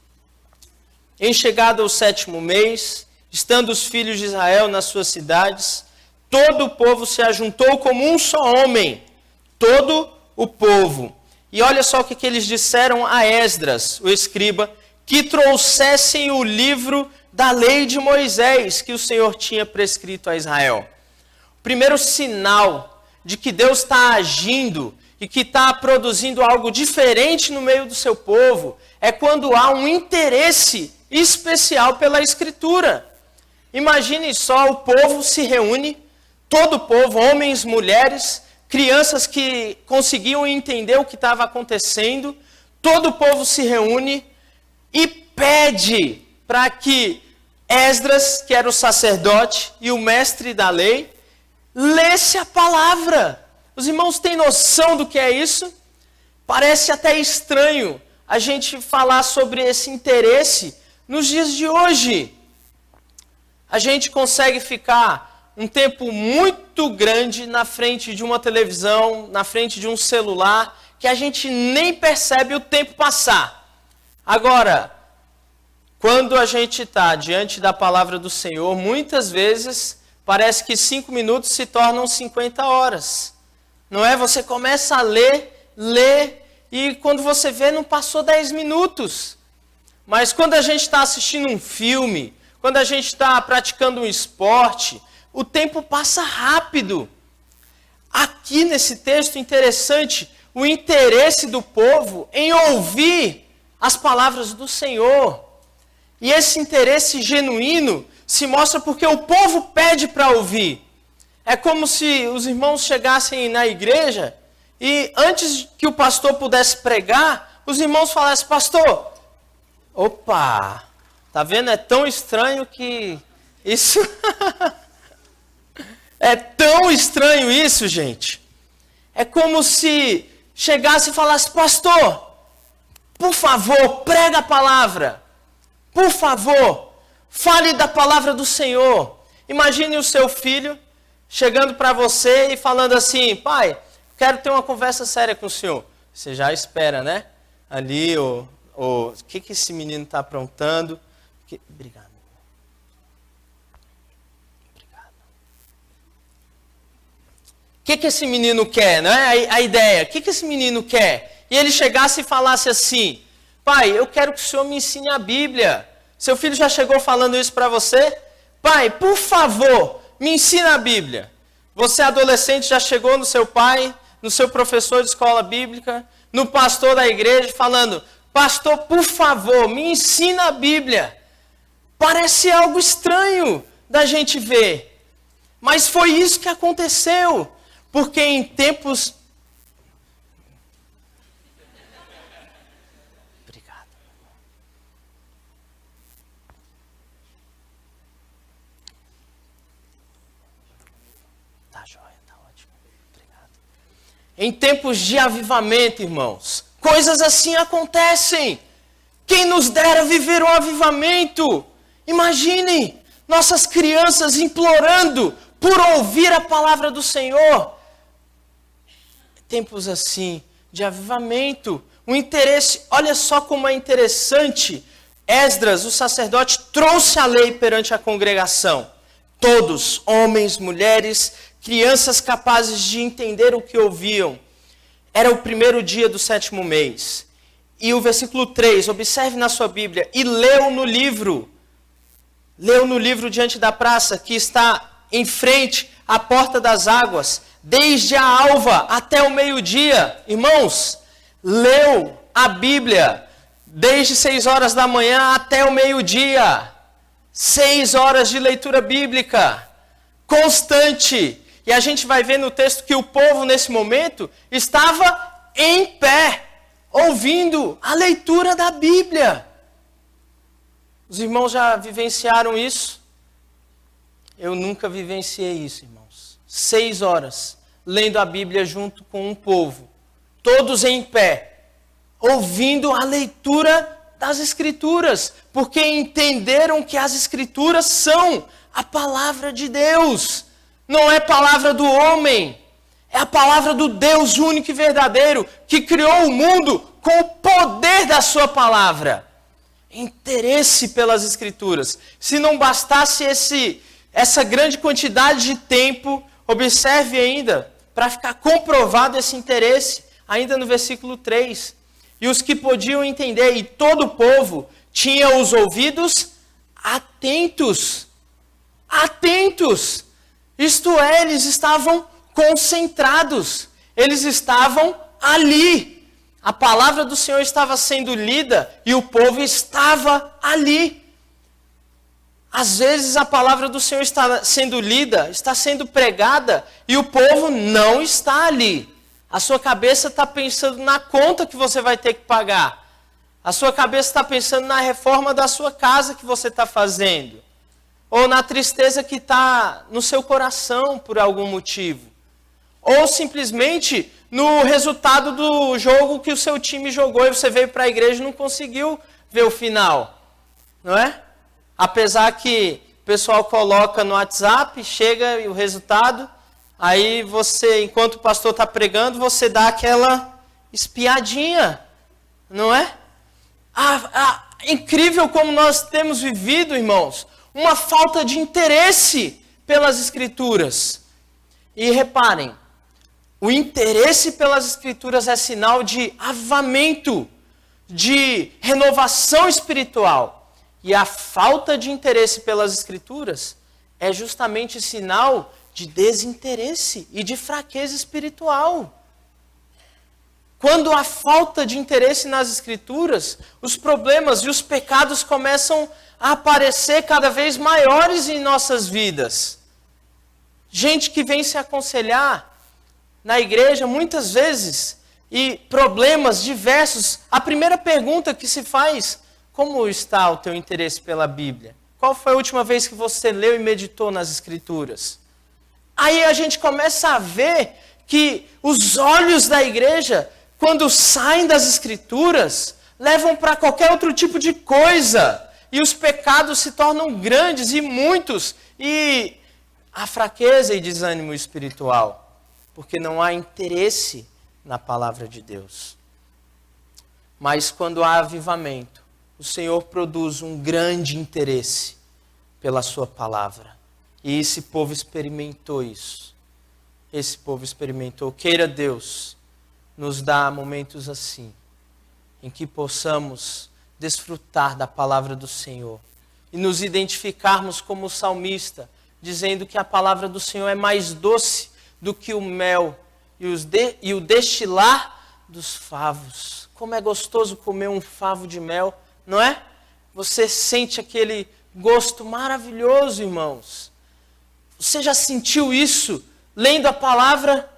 Em chegado ao 7º mês, estando os filhos de Israel nas suas cidades, todo o povo se ajuntou como um só homem. Todo o povo. E olha só o que eles disseram a Esdras, o escriba, que trouxessem o livro da lei de Moisés que o Senhor tinha prescrito a Israel. O primeiro sinal de que Deus está agindo e que está produzindo algo diferente no meio do seu povo é quando há um interesse especial pela Escritura. Imagine só, o povo se reúne, todo o povo, homens, mulheres, crianças que conseguiam entender o que estava acontecendo, todo o povo se reúne e pede para que Esdras, que era o sacerdote e o mestre da lei, lesse a palavra. Os irmãos têm noção do que é isso? Parece até estranho a gente falar sobre esse interesse nos dias de hoje. A gente consegue ficar um tempo muito grande na frente de uma televisão, na frente de um celular, que a gente nem percebe o tempo passar. Agora, quando a gente está diante da palavra do Senhor, muitas vezes parece que 5 minutos se tornam 50 horas. Não é? Você começa a ler, e quando você vê, não passou 10 minutos. Mas quando a gente está assistindo um filme, quando a gente está praticando um esporte, o tempo passa rápido. Aqui nesse texto interessante, o interesse do povo em ouvir as palavras do Senhor. E esse interesse genuíno se mostra porque o povo pede para ouvir. É como se os irmãos chegassem na igreja e antes que o pastor pudesse pregar, os irmãos falassem: pastor, opa, tá vendo? É tão estranho que isso... É tão estranho isso, gente. É como se chegasse e falasse: pastor, por favor, prega a palavra. Por favor, fale da palavra do Senhor. Imagine o seu filho chegando para você e falando assim: pai, quero ter uma conversa séria com o senhor. Você já espera, né? Ali, o que esse menino está aprontando? Obrigado. O que esse menino quer, né? A ideia, o que esse menino quer? E ele chegasse e falasse assim: pai, eu quero que o senhor me ensine a Bíblia. Seu filho já chegou falando isso para você? Pai, por favor, me ensina a Bíblia. Você adolescente já chegou no seu pai, no seu professor de escola bíblica, no pastor da igreja, falando: pastor, por favor, me ensina a Bíblia. Parece algo estranho da gente ver. Mas foi isso que aconteceu. Porque em tempos... Obrigado. Em tempos de avivamento, irmãos, coisas assim acontecem. Quem nos dera viver um avivamento? Imagine nossas crianças implorando por ouvir a palavra do Senhor. Tempos assim de avivamento, um interesse. Olha só como é interessante. Esdras, o sacerdote, trouxe a lei perante a congregação. Todos, homens, mulheres, crianças capazes de entender o que ouviam. Era o primeiro dia do 7º mês. E o versículo 3, observe na sua Bíblia, e leu no livro diante da praça, que está em frente à porta das águas, desde a alva até o meio-dia. Irmãos, leu a Bíblia desde 6 horas da manhã até o meio-dia. 6 horas de leitura bíblica, constante. E a gente vai ver no texto que o povo, nesse momento, estava em pé, ouvindo a leitura da Bíblia. Os irmãos já vivenciaram isso? Eu nunca vivenciei isso, irmãos. 6 horas, lendo a Bíblia junto com um povo, todos em pé, ouvindo a leitura das Escrituras, porque entenderam que as Escrituras são a palavra de Deus. Não é palavra do homem, é a palavra do Deus único e verdadeiro, que criou o mundo com o poder da sua palavra. Interesse pelas Escrituras. Se não bastasse essa grande quantidade de tempo, observe ainda, para ficar comprovado esse interesse, ainda no versículo 3. E os que podiam entender, e todo o povo, tinha os ouvidos atentos. Atentos. Isto é, eles estavam concentrados. Eles estavam ali. A palavra do Senhor estava sendo lida e o povo estava ali. Às vezes a palavra do Senhor está sendo lida, está sendo pregada e o povo não está ali. A sua cabeça está pensando na conta que você vai ter que pagar. A sua cabeça está pensando na reforma da sua casa que você está fazendo. Ou na tristeza que está no seu coração por algum motivo. Ou simplesmente no resultado do jogo que o seu time jogou e você veio para a igreja e não conseguiu ver o final. Não é? Apesar que o pessoal coloca no WhatsApp, chega e o resultado, aí você, enquanto o pastor está pregando, você dá aquela espiadinha, não é? Incrível como nós temos vivido, irmãos, uma falta de interesse pelas Escrituras. E reparem, o interesse pelas Escrituras é sinal de avivamento, de renovação espiritual. E a falta de interesse pelas Escrituras é justamente sinal de desinteresse e de fraqueza espiritual. Quando há falta de interesse nas Escrituras, os problemas e os pecados começam a aparecer cada vez maiores em nossas vidas. Gente que vem se aconselhar na igreja muitas vezes e problemas diversos. A primeira pergunta que se faz: como está o teu interesse pela Bíblia? Qual foi a última vez que você leu e meditou nas Escrituras? Aí a gente começa a ver que os olhos da igreja, quando saem das Escrituras, levam para qualquer outro tipo de coisa. E os pecados se tornam grandes e muitos. E há fraqueza e desânimo espiritual. Porque não há interesse na palavra de Deus. Mas quando há avivamento, o Senhor produz um grande interesse pela sua palavra. E esse povo experimentou isso. Esse povo experimentou. Queira Deus nos dar momentos assim, em que possamos desfrutar da palavra do Senhor e nos identificarmos como o salmista, dizendo que a palavra do Senhor é mais doce do que o mel e o destilar dos favos. Como é gostoso comer um favo de mel, não é? Você sente aquele gosto maravilhoso, irmãos. Você já sentiu isso lendo a palavra?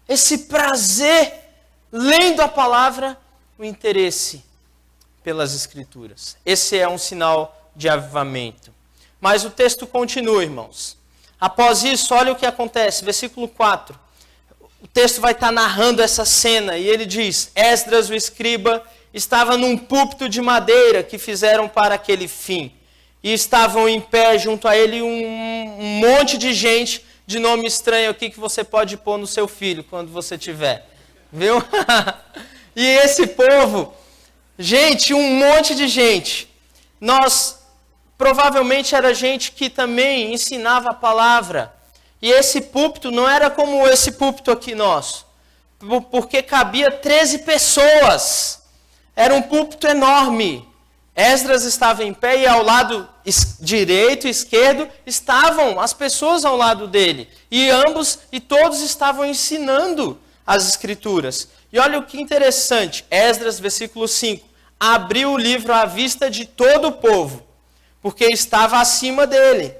Esse prazer lendo a palavra, o interesse pelas Escrituras. Esse é um sinal de avivamento. Mas o texto continua, irmãos. Após isso, olha o que acontece. Versículo 4. o texto vai estar narrando essa cena, e ele diz: Esdras, o escriba, estava num púlpito de madeira que fizeram para aquele fim. E estavam em pé junto a ele um monte de gente de nome estranho aqui que você pode pôr no seu filho quando você tiver. Viu? E esse povo, gente, um monte de gente. Provavelmente era gente que também ensinava a palavra. E esse púlpito não era como esse púlpito aqui nosso, porque cabia 13 pessoas. Era um púlpito enorme. Esdras estava em pé e ao lado direito e esquerdo estavam as pessoas ao lado dele. E todos estavam ensinando as escrituras. E olha o que interessante. Esdras, versículo 5. Abriu o livro à vista de todo o povo, porque estava acima dele.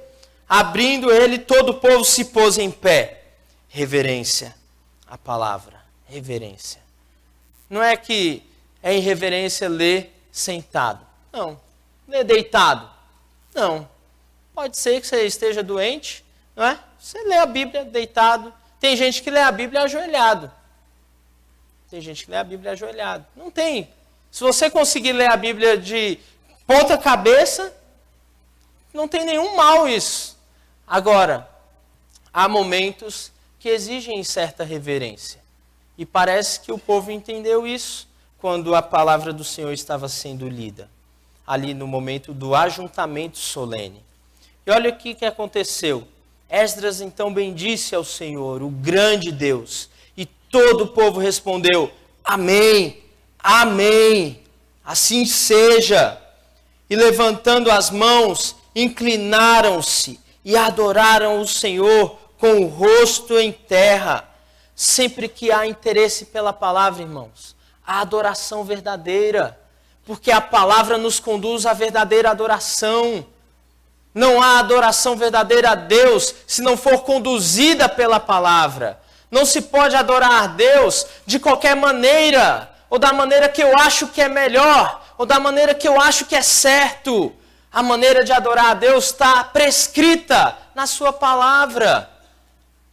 Abrindo ele, todo o povo se pôs em pé. Reverência. A palavra. Reverência. Não é que é irreverência ler sentado. Não. Ler deitado. Não. Pode ser que você esteja doente, não é? Você lê a Bíblia deitado. Tem gente que lê a Bíblia ajoelhado. Tem gente que lê a Bíblia ajoelhado. Não tem. Se você conseguir ler a Bíblia de ponta cabeça, não tem nenhum mal isso. Agora, há momentos que exigem certa reverência. E parece que o povo entendeu isso quando a palavra do Senhor estava sendo lida. Ali no momento do ajuntamento solene. E olha o que aconteceu. Esdras então bendisse ao Senhor, o grande Deus. E todo o povo respondeu: Amém, Amém, assim seja. E levantando as mãos, inclinaram-se e adoraram o Senhor com o rosto em terra. Sempre que há interesse pela palavra, irmãos, há adoração verdadeira. Porque a palavra nos conduz à verdadeira adoração. Não há adoração verdadeira a Deus se não for conduzida pela palavra. Não se pode adorar a Deus de qualquer maneira, ou da maneira que eu acho que é melhor, ou da maneira que eu acho que é certo. A maneira de adorar a Deus está prescrita na sua palavra.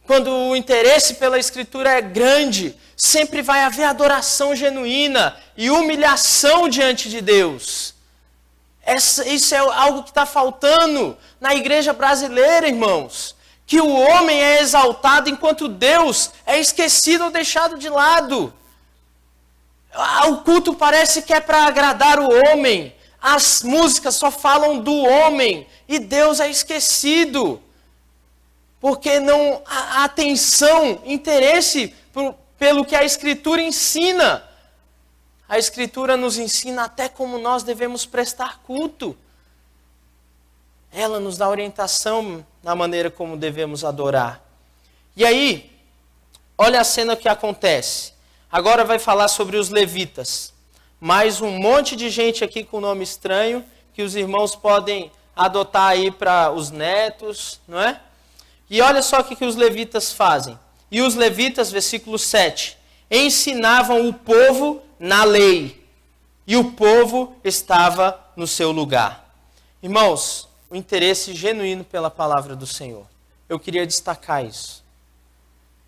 Quando o interesse pela Escritura é grande, sempre vai haver adoração genuína e humilhação diante de Deus. Isso é algo que está faltando na igreja brasileira, irmãos. Que o homem é exaltado enquanto Deus é esquecido ou deixado de lado. O culto parece que é para agradar o homem. As músicas só falam do homem e Deus é esquecido. Porque não há atenção, interesse pelo que a Escritura ensina. A Escritura nos ensina até como nós devemos prestar culto. Ela nos dá orientação na maneira como devemos adorar. E aí, olha a cena que acontece. Agora vai falar sobre os levitas. Mais um monte de gente aqui com nome estranho, que os irmãos podem adotar aí para os netos, não é? E olha só o que os levitas fazem. E os levitas, versículo 7, ensinavam o povo na lei. E o povo estava no seu lugar. Irmãos, o interesse genuíno pela palavra do Senhor. Eu queria destacar isso.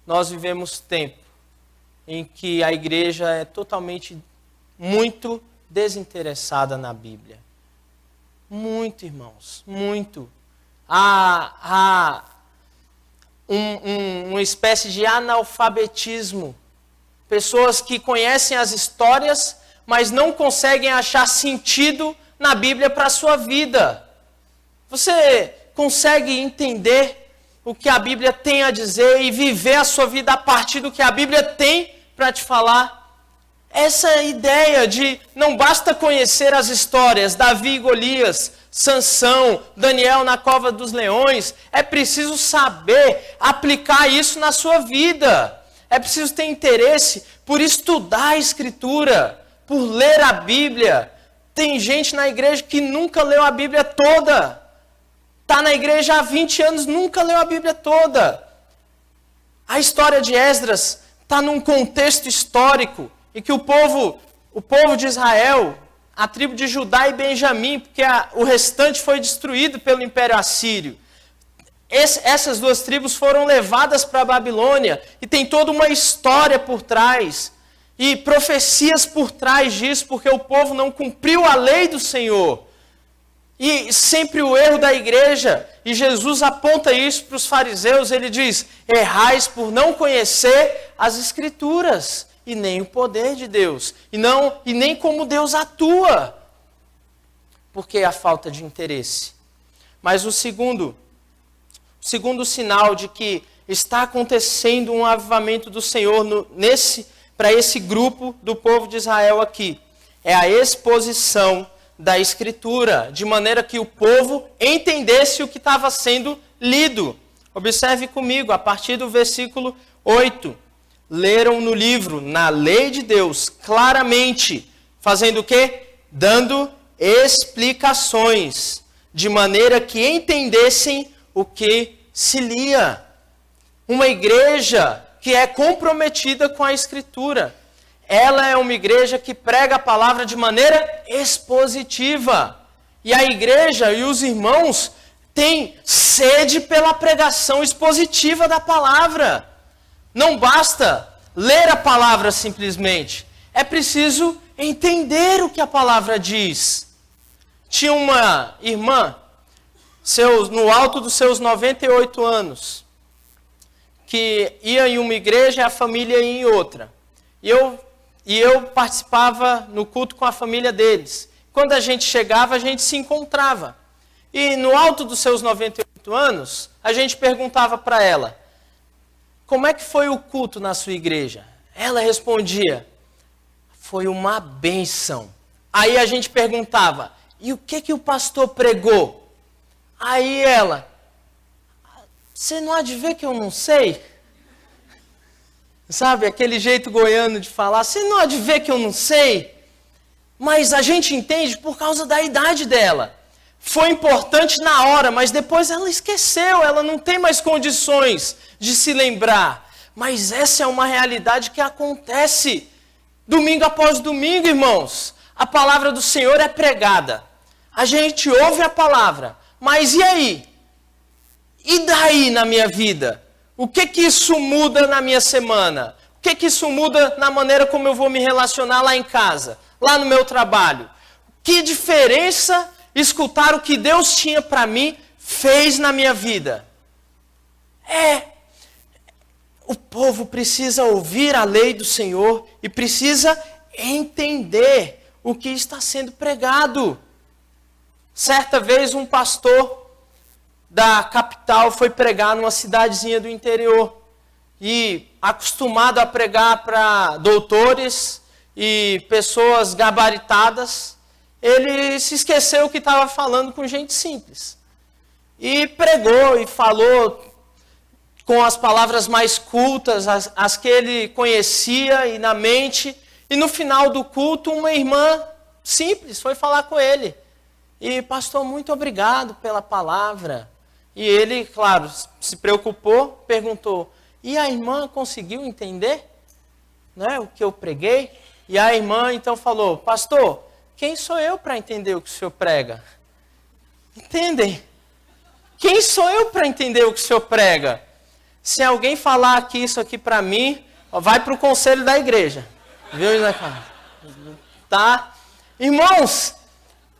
Nós vivemos tempo em que a igreja é totalmente, muito desinteressada na Bíblia. Muito, irmãos, muito. Há uma espécie de analfabetismo. Pessoas que conhecem as histórias, mas não conseguem achar sentido na Bíblia para a sua vida. Você consegue entender o que a Bíblia tem a dizer e viver a sua vida a partir do que a Bíblia tem para te falar? Essa ideia de não basta conhecer as histórias, Davi e Golias, Sansão, Daniel na cova dos leões, é preciso saber aplicar isso na sua vida. É preciso ter interesse por estudar a Escritura, por ler a Bíblia. Tem gente na igreja que nunca leu a Bíblia toda. Está na igreja há 20 anos, nunca leu a Bíblia toda. A história de Esdras está num contexto histórico em que o povo de Israel, a tribo de Judá e Benjamim, porque o restante foi destruído pelo Império Assírio, essas duas tribos foram levadas para a Babilônia e tem toda uma história por trás e profecias por trás disso, porque o povo não cumpriu a lei do Senhor. E sempre o erro da igreja, e Jesus aponta isso para os fariseus, ele diz: errais por não conhecer as Escrituras e nem o poder de Deus, e nem como Deus atua, porque a falta de interesse. Mas o segundo sinal de que está acontecendo um avivamento do Senhor para esse grupo do povo de Israel aqui, é a exposição da Escritura, de maneira que o povo entendesse o que estava sendo lido. Observe comigo, a partir do versículo 8. Leram no livro, na lei de Deus, claramente, fazendo o quê? Dando explicações, de maneira que entendessem o que se lia. Uma igreja que é comprometida com a Escritura. Ela é uma igreja que prega a palavra de maneira expositiva. E a igreja e os irmãos têm sede pela pregação expositiva da palavra. Não basta ler a palavra simplesmente. É preciso entender o que a palavra diz. Tinha uma irmã, no alto dos seus 98 anos, que ia em uma igreja e a família ia em outra. E eu participava no culto com a família deles. Quando a gente chegava, a gente se encontrava. E no alto dos seus 98 anos, a gente perguntava para ela: como é que foi o culto na sua igreja? Ela respondia: foi uma bênção. Aí a gente perguntava: e o que o pastor pregou? Aí ela: você não há de ver que eu não sei? Sabe, aquele jeito goiano de falar: você não há de ver que eu não sei? Mas a gente entende por causa da idade dela. Foi importante na hora, mas depois ela esqueceu, ela não tem mais condições de se lembrar. Mas essa é uma realidade que acontece domingo após domingo, irmãos. A palavra do Senhor é pregada. A gente ouve a palavra, mas e aí? E daí na minha vida? O que isso muda na minha semana? O que isso muda na maneira como eu vou me relacionar lá em casa, lá no meu trabalho? Que diferença escutar o que Deus tinha para mim fez na minha vida? O povo precisa ouvir a lei do Senhor e precisa entender o que está sendo pregado. Certa vez um pastor da capital foi pregar numa cidadezinha do interior. E acostumado a pregar para doutores e pessoas gabaritadas, ele se esqueceu que estava falando com gente simples. E pregou e falou com as palavras mais cultas, as que ele conhecia e na mente. E no final do culto, uma irmã simples foi falar com ele. E, pastor, muito obrigado pela palavra. E ele, claro, se preocupou, perguntou: e a irmã conseguiu entender, né, o que eu preguei? E a irmã então falou: pastor, quem sou eu para entender o que o senhor prega? Entendem? Quem sou eu para entender o que o senhor prega? Se alguém falar aqui isso aqui para mim, vai para o conselho da igreja. Viu, Isaac? Tá? Irmãos,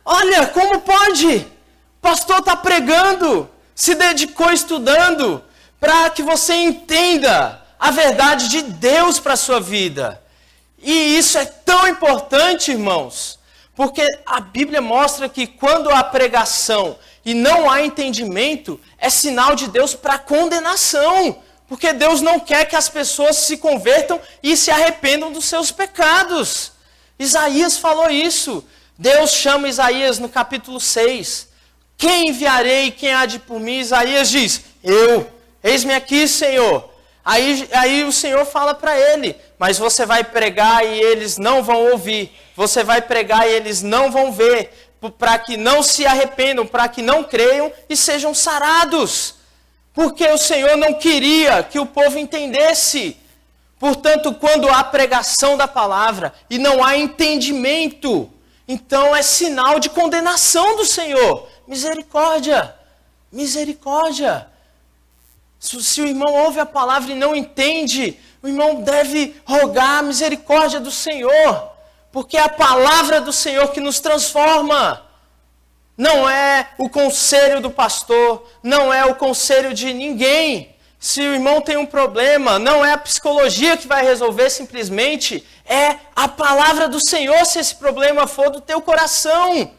olha como pode. O pastor está pregando, se dedicou estudando, para que você entenda a verdade de Deus para a sua vida. E isso é tão importante, irmãos, porque a Bíblia mostra que quando há pregação e não há entendimento, é sinal de Deus para condenação. Porque Deus não quer que as pessoas se convertam e se arrependam dos seus pecados. Isaías falou isso. Deus chama Isaías no capítulo 6. Quem enviarei, quem há de ir por mim? Isaías diz: eu, eis-me aqui, Senhor. Aí o Senhor fala para ele: mas você vai pregar e eles não vão ouvir. Você vai pregar e eles não vão ver. Para que não se arrependam, para que não creiam e sejam sarados. Porque o Senhor não queria que o povo entendesse. Portanto, quando há pregação da palavra e não há entendimento, então é sinal de condenação do Senhor. Misericórdia, misericórdia. Se o irmão ouve a palavra e não entende, o irmão deve rogar a misericórdia do Senhor, porque é a palavra do Senhor que nos transforma. Não é o conselho do pastor, não é o conselho de ninguém. Se o irmão tem um problema, não é a psicologia que vai resolver simplesmente, é a palavra do Senhor se esse problema for do teu coração.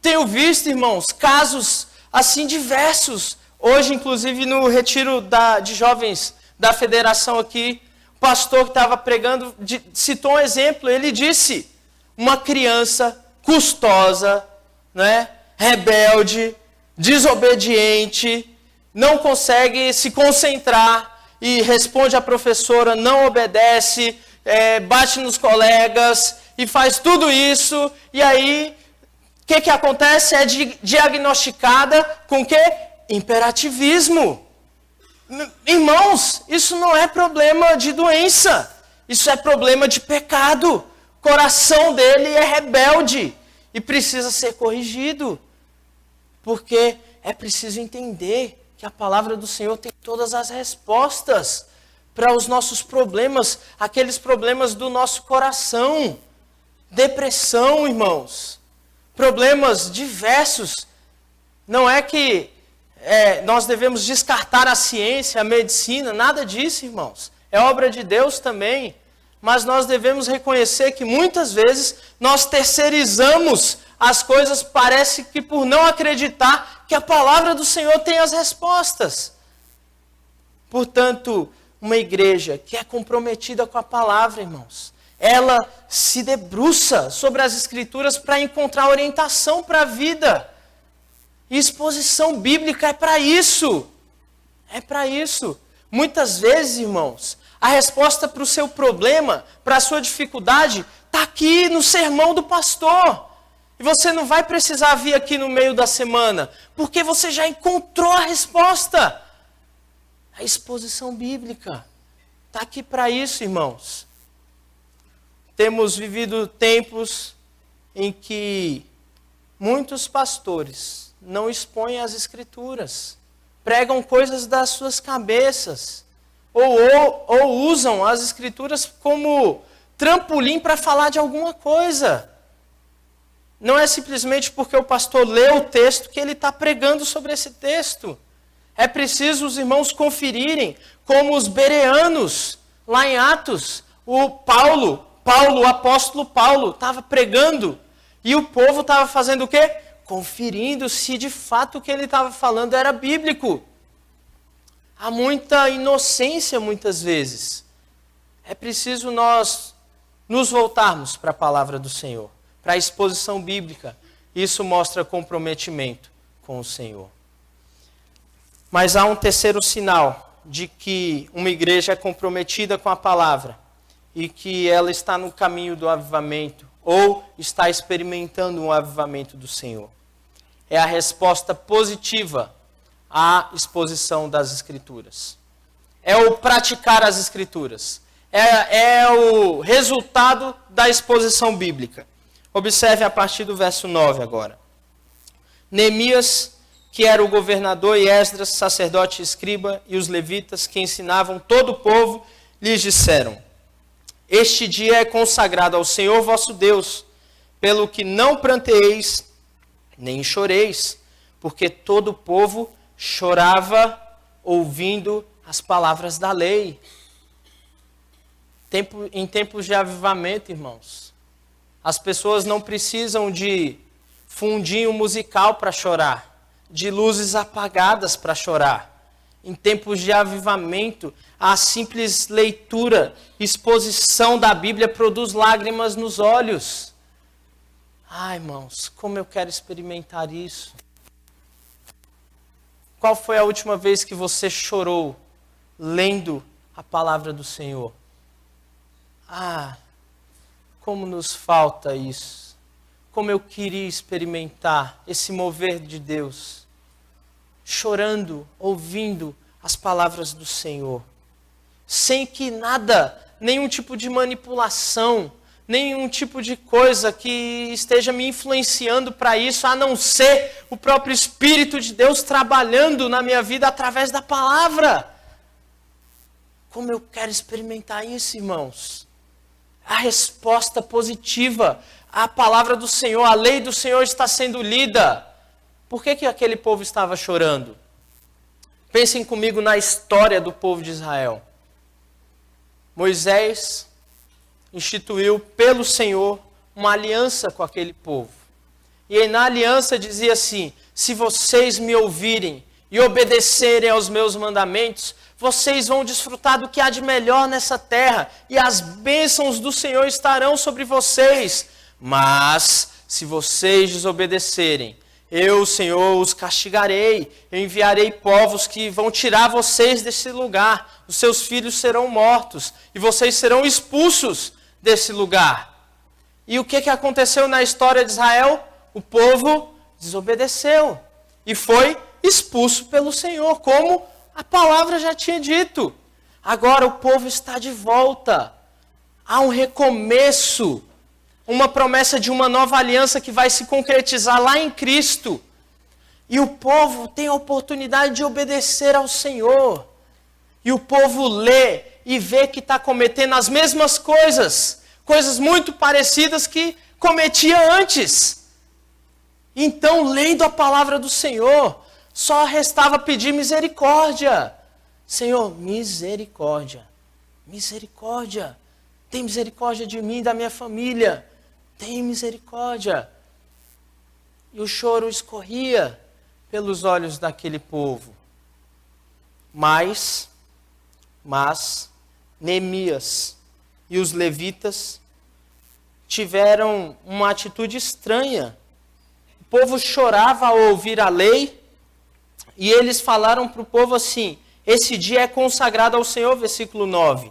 Tenho visto, irmãos, casos assim diversos. Hoje, inclusive, no retiro de jovens da federação aqui, o pastor que estava pregando citou um exemplo. Ele disse, uma criança custosa, né, rebelde, desobediente, não consegue se concentrar e responde à professora, não obedece, bate nos colegas e faz tudo isso. E aí, o que acontece? É diagnosticada com o quê? Imperativismo. Irmãos, isso não é problema de doença, isso é problema de pecado. O coração dele é rebelde e precisa ser corrigido, porque é preciso entender que a palavra do Senhor tem todas as respostas para os nossos problemas, aqueles problemas do nosso coração. Depressão, irmãos, problemas diversos. Não é que nós devemos descartar a ciência, a medicina, nada disso, irmãos. É obra de Deus também. Mas nós devemos reconhecer que muitas vezes nós terceirizamos as coisas, parece que por não acreditar que a palavra do Senhor tem as respostas. Portanto, uma igreja que é comprometida com a palavra, irmãos, ela se debruça sobre as Escrituras para encontrar orientação para a vida. E exposição bíblica é para isso. É para isso. Muitas vezes, irmãos, a resposta para o seu problema, para a sua dificuldade, está aqui no sermão do pastor. E você não vai precisar vir aqui no meio da semana, porque você já encontrou a resposta. A exposição bíblica está aqui para isso, irmãos. Temos vivido tempos em que muitos pastores não expõem as Escrituras, pregam coisas das suas cabeças, ou usam as Escrituras como trampolim para falar de alguma coisa. Não é simplesmente porque o pastor lê o texto que ele está pregando sobre esse texto. É preciso os irmãos conferirem, como os bereanos, lá em Atos, o apóstolo Paulo, estava pregando, e o povo estava fazendo o quê? Conferindo se de fato o que ele estava falando era bíblico. Há muita inocência muitas vezes. É preciso nós nos voltarmos para a palavra do Senhor, para a exposição bíblica. Isso mostra comprometimento com o Senhor. Mas há um terceiro sinal de que uma igreja é comprometida com a palavra e que ela está no caminho do avivamento ou está experimentando um avivamento do Senhor. É a resposta positiva à exposição das Escrituras. É o praticar as Escrituras. É o resultado da exposição bíblica. Observe a partir do verso 9 agora. Neemias, que era o governador, e Esdras, sacerdote e escriba, e os levitas, que ensinavam todo o povo, lhes disseram: este dia é consagrado ao Senhor vosso Deus, pelo que não pranteeis, nem choreis, porque todo o povo chorava ouvindo as palavras da lei. Em tempos de avivamento, irmãos, as pessoas não precisam de fundinho musical para chorar, de luzes apagadas para chorar. Em tempos de avivamento, a simples leitura, exposição da Bíblia produz lágrimas nos olhos. Ai, irmãos, como eu quero experimentar isso. Qual foi a última vez que você chorou lendo a palavra do Senhor? Ah, como nos falta isso. Como eu queria experimentar esse mover de Deus. Chorando, ouvindo as palavras do Senhor. Sem que nada, nenhum tipo de manipulação, nenhum tipo de coisa que esteja me influenciando para isso, a não ser o próprio Espírito de Deus trabalhando na minha vida através da palavra. Como eu quero experimentar isso, irmãos? A resposta positiva, a palavra do Senhor, a lei do Senhor está sendo lida. Por que aquele povo estava chorando? Pensem comigo na história do povo de Israel. Moisés instituiu pelo Senhor uma aliança com aquele povo. E aí na aliança dizia assim: se vocês me ouvirem e obedecerem aos meus mandamentos, vocês vão desfrutar do que há de melhor nessa terra, e as bênçãos do Senhor estarão sobre vocês. Mas, se vocês desobedecerem, eu, Senhor, os castigarei. Eu enviarei povos que vão tirar vocês desse lugar. Os seus filhos serão mortos, e vocês serão expulsos desse lugar. E o que aconteceu na história de Israel? O povo desobedeceu e foi expulso pelo Senhor, como a palavra já tinha dito. Agora o povo está de volta. Há um recomeço, uma promessa de uma nova aliança que vai se concretizar lá em Cristo. E o povo tem a oportunidade de obedecer ao Senhor. E o povo lê e vê que está cometendo as mesmas coisas, coisas muito parecidas que cometia antes. Então, lendo a palavra do Senhor, só restava pedir misericórdia. Senhor, misericórdia, misericórdia. Tem misericórdia de mim e da minha família. Tem misericórdia. E o choro escorria pelos olhos daquele povo. Mas Neemias e os levitas tiveram uma atitude estranha. O povo chorava ao ouvir a lei, e eles falaram para o povo assim: esse dia é consagrado ao Senhor, versículo 9.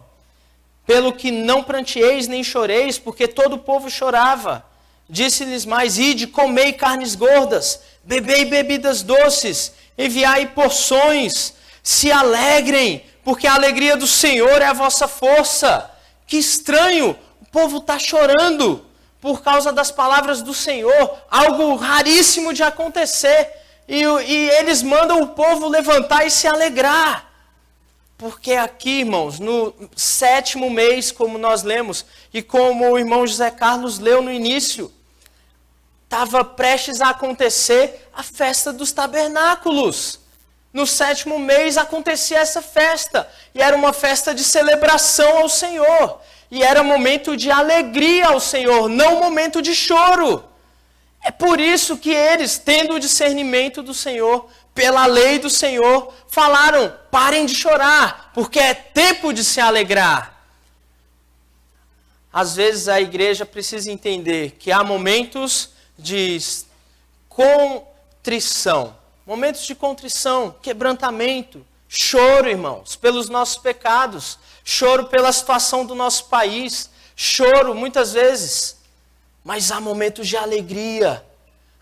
Pelo que não pranteeis nem choreis, porque todo o povo chorava. Disse-lhes mais: ide, comei carnes gordas, bebei bebidas doces, enviai porções, se alegrem, porque a alegria do Senhor é a vossa força. Que estranho, o povo está chorando por causa das palavras do Senhor, algo raríssimo de acontecer. E eles mandam o povo levantar e se alegrar. Porque aqui, irmãos, no 7º mês, como nós lemos, e como o irmão José Carlos leu no início, estava prestes a acontecer a festa dos tabernáculos. No 7º mês acontecia essa festa, e era uma festa de celebração ao Senhor. E era momento de alegria ao Senhor, não momento de choro. É por isso que eles, tendo o discernimento do Senhor, pela lei do Senhor, falaram: parem de chorar, porque é tempo de se alegrar. Às vezes a igreja precisa entender que há momentos de contrição, quebrantamento, choro, irmãos, pelos nossos pecados, choro pela situação do nosso país, choro muitas vezes. Mas há momentos de alegria,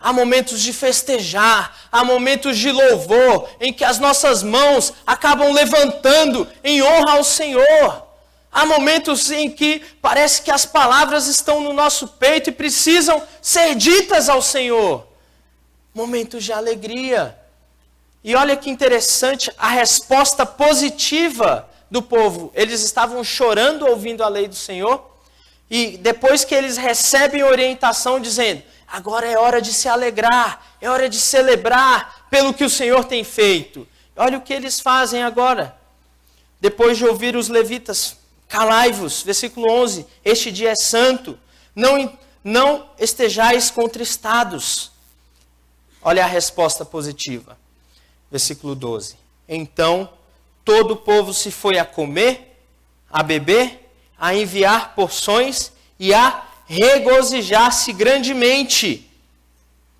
há momentos de festejar, há momentos de louvor, em que as nossas mãos acabam levantando em honra ao Senhor. Há momentos em que parece que as palavras estão no nosso peito e precisam ser ditas ao Senhor. Momentos de alegria. E olha que interessante a resposta positiva do povo. Eles estavam chorando ouvindo a lei do Senhor. E depois que eles recebem orientação dizendo: agora é hora de se alegrar, é hora de celebrar pelo que o Senhor tem feito. Olha o que eles fazem agora. Depois de ouvir os levitas: calai-vos, versículo 11, este dia é santo, não estejais contristados. Olha a resposta positiva. Versículo 12. Então todo o povo se foi a comer, a beber, a enviar porções e a regozijar-se grandemente,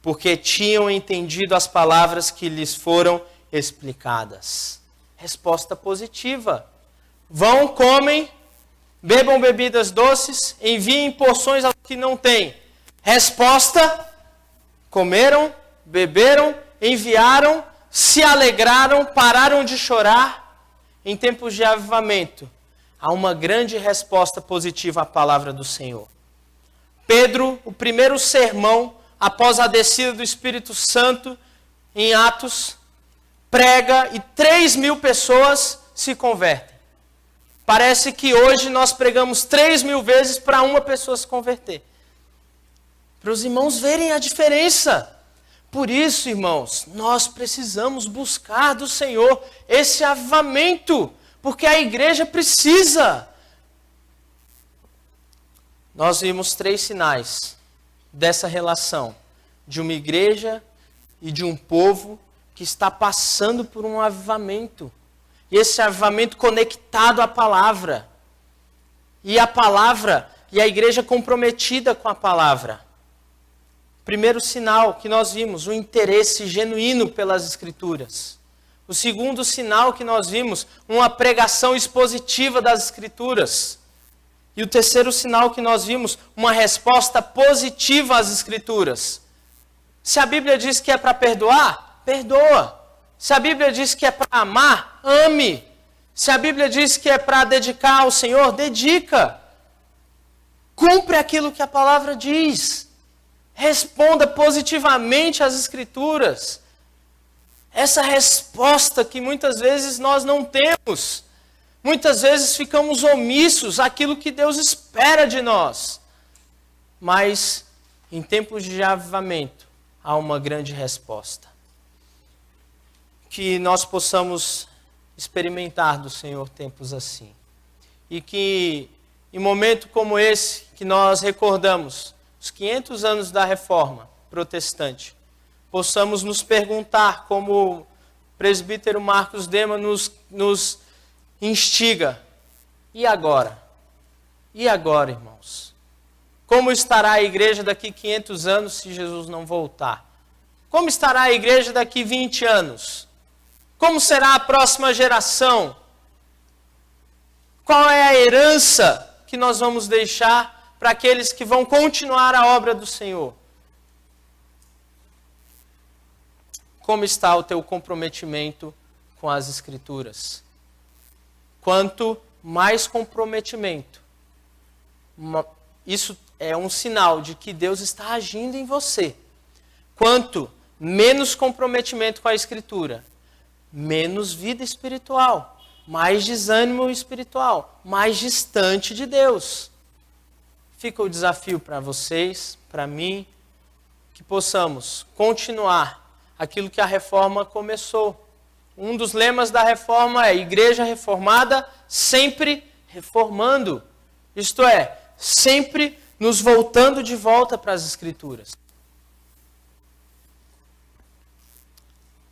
porque tinham entendido as palavras que lhes foram explicadas. Resposta positiva. Vão, comem, bebam bebidas doces, enviem porções aos que não têm. Resposta: comeram, beberam, enviaram, se alegraram, pararam de chorar. Em tempos de avivamento, há uma grande resposta positiva à palavra do Senhor. Pedro, o primeiro sermão, após a descida do Espírito Santo, em Atos, prega e 3.000 pessoas se convertem. Parece que hoje nós pregamos 3.000 vezes para uma pessoa se converter. Para os irmãos verem a diferença. Por isso, irmãos, nós precisamos buscar do Senhor esse avivamento, porque a igreja precisa. Nós vimos 3 sinais dessa relação de uma igreja e de um povo que está passando por um avivamento. E esse avivamento conectado à palavra. E a palavra, e a igreja comprometida com a palavra. Primeiro sinal que nós vimos, o interesse genuíno pelas Escrituras. O segundo sinal que nós vimos, uma pregação expositiva das Escrituras. E o terceiro sinal que nós vimos, uma resposta positiva às Escrituras. Se a Bíblia diz que é para perdoar, perdoa. Se a Bíblia diz que é para amar, ame. Se a Bíblia diz que é para dedicar ao Senhor, dedica. Cumpre aquilo que a palavra diz. Responda positivamente às Escrituras. Essa resposta que muitas vezes nós não temos. Muitas vezes ficamos omissos àquilo que Deus espera de nós. Mas, em tempos de avivamento, há uma grande resposta. Que nós possamos experimentar do Senhor tempos assim. E que, em momento como esse, que nós recordamos os 500 anos da Reforma Protestante, possamos nos perguntar, como o presbítero Marcos Dema nos instiga, e agora? E agora, irmãos? Como estará a igreja daqui 500 anos se Jesus não voltar? Como estará a igreja daqui 20 anos? Como será a próxima geração? Qual é a herança que nós vamos deixar para aqueles que vão continuar a obra do Senhor? Como está o teu comprometimento com as Escrituras? Quanto mais comprometimento, isso é um sinal de que Deus está agindo em você. Quanto menos comprometimento com a Escritura, menos vida espiritual, mais desânimo espiritual, mais distante de Deus. Fica o desafio para vocês, para mim, que possamos continuar aquilo que a Reforma começou. Um dos lemas da Reforma é: Igreja Reformada sempre reformando. Isto é, sempre nos voltando de volta para as Escrituras.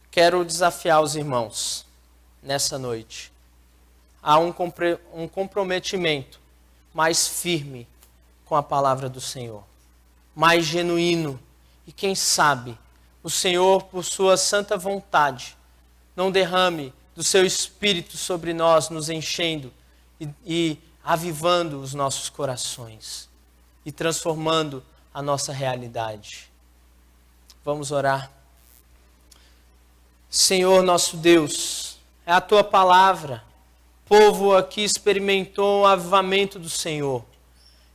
Quero desafiar os irmãos nessa noite a um comprometimento mais firme com a palavra do Senhor, mais genuíno. E quem sabe o Senhor, por sua santa vontade, não derrame do seu Espírito sobre nós, nos enchendo e avivando os nossos corações e transformando a nossa realidade. Vamos orar. Senhor nosso Deus, é a Tua palavra. O povo aqui experimentou o avivamento do Senhor.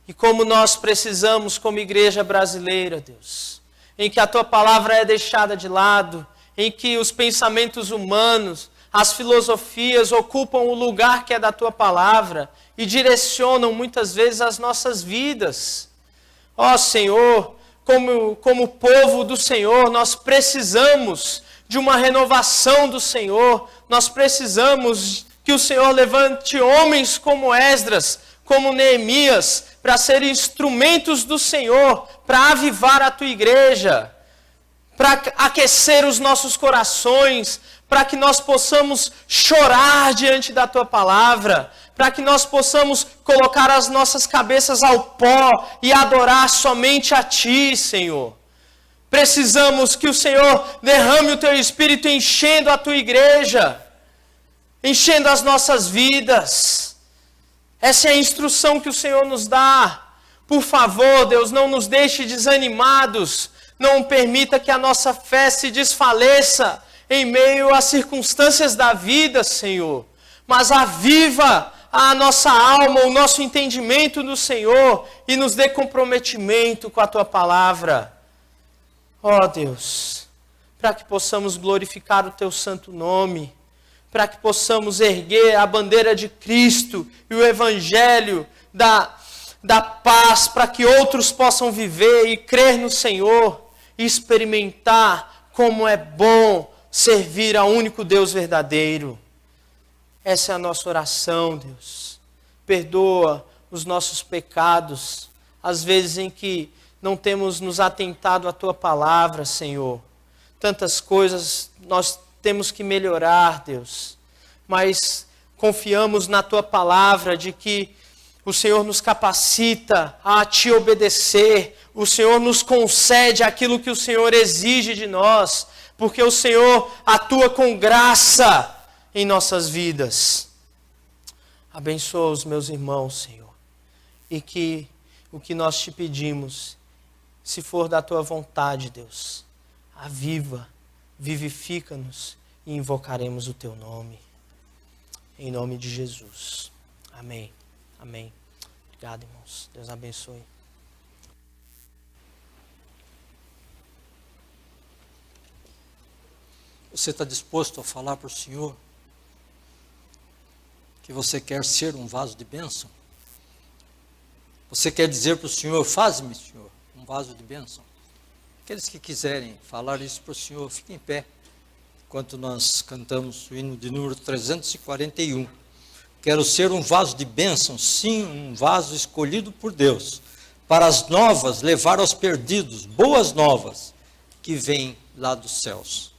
E como nós precisamos, como igreja brasileira, Deus, em que a Tua palavra é deixada de lado, em que os pensamentos humanos, as filosofias ocupam o lugar que é da Tua palavra e direcionam muitas vezes as nossas vidas. Ó Senhor, como povo do Senhor, nós precisamos de uma renovação do Senhor. Nós precisamos que o Senhor levante homens como Esdras, como Neemias, para serem instrumentos do Senhor, para avivar a Tua igreja, para aquecer os nossos corações, para que nós possamos chorar diante da Tua palavra, para que nós possamos colocar as nossas cabeças ao pó e adorar somente a Ti, Senhor. Precisamos que o Senhor derrame o Teu Espírito enchendo a Tua igreja, enchendo as nossas vidas. Essa é a instrução que o Senhor nos dá. Por favor, Deus, não nos deixe desanimados. Não permita que a nossa fé se desfaleça em meio às circunstâncias da vida, Senhor. Mas aviva a nossa alma, o nosso entendimento do Senhor e nos dê comprometimento com a Tua palavra. Ó Deus, para que possamos glorificar o Teu santo nome, para que possamos erguer a bandeira de Cristo e o Evangelho da paz, para que outros possam viver e crer no Senhor e experimentar como é bom servir ao único Deus verdadeiro. Essa é a nossa oração, Deus. Perdoa os nossos pecados, as vezes em que não temos nos atentado à Tua palavra, Senhor. Tantas coisas nós temos que melhorar, Deus. Mas confiamos na Tua palavra de que o Senhor nos capacita a Te obedecer. O Senhor nos concede aquilo que o Senhor exige de nós. Porque o Senhor atua com graça em nossas vidas. Abençoa os meus irmãos, Senhor. E que o que nós Te pedimos, se for da Tua vontade, Deus, aviva, vivifica-nos e invocaremos o Teu nome. Em nome de Jesus. Amém. Amém. Obrigado, irmãos. Deus abençoe. Você está disposto a falar para o Senhor que você quer ser um vaso de bênção? Você quer dizer para o Senhor, faz-me, Senhor, um vaso de bênção? Aqueles que quiserem falar isso para o Senhor, fiquem em pé, enquanto nós cantamos o hino de número 341. Quero ser um vaso de bênção, sim, um vaso escolhido por Deus, para as novas levar aos perdidos, boas novas, que vêm lá dos céus.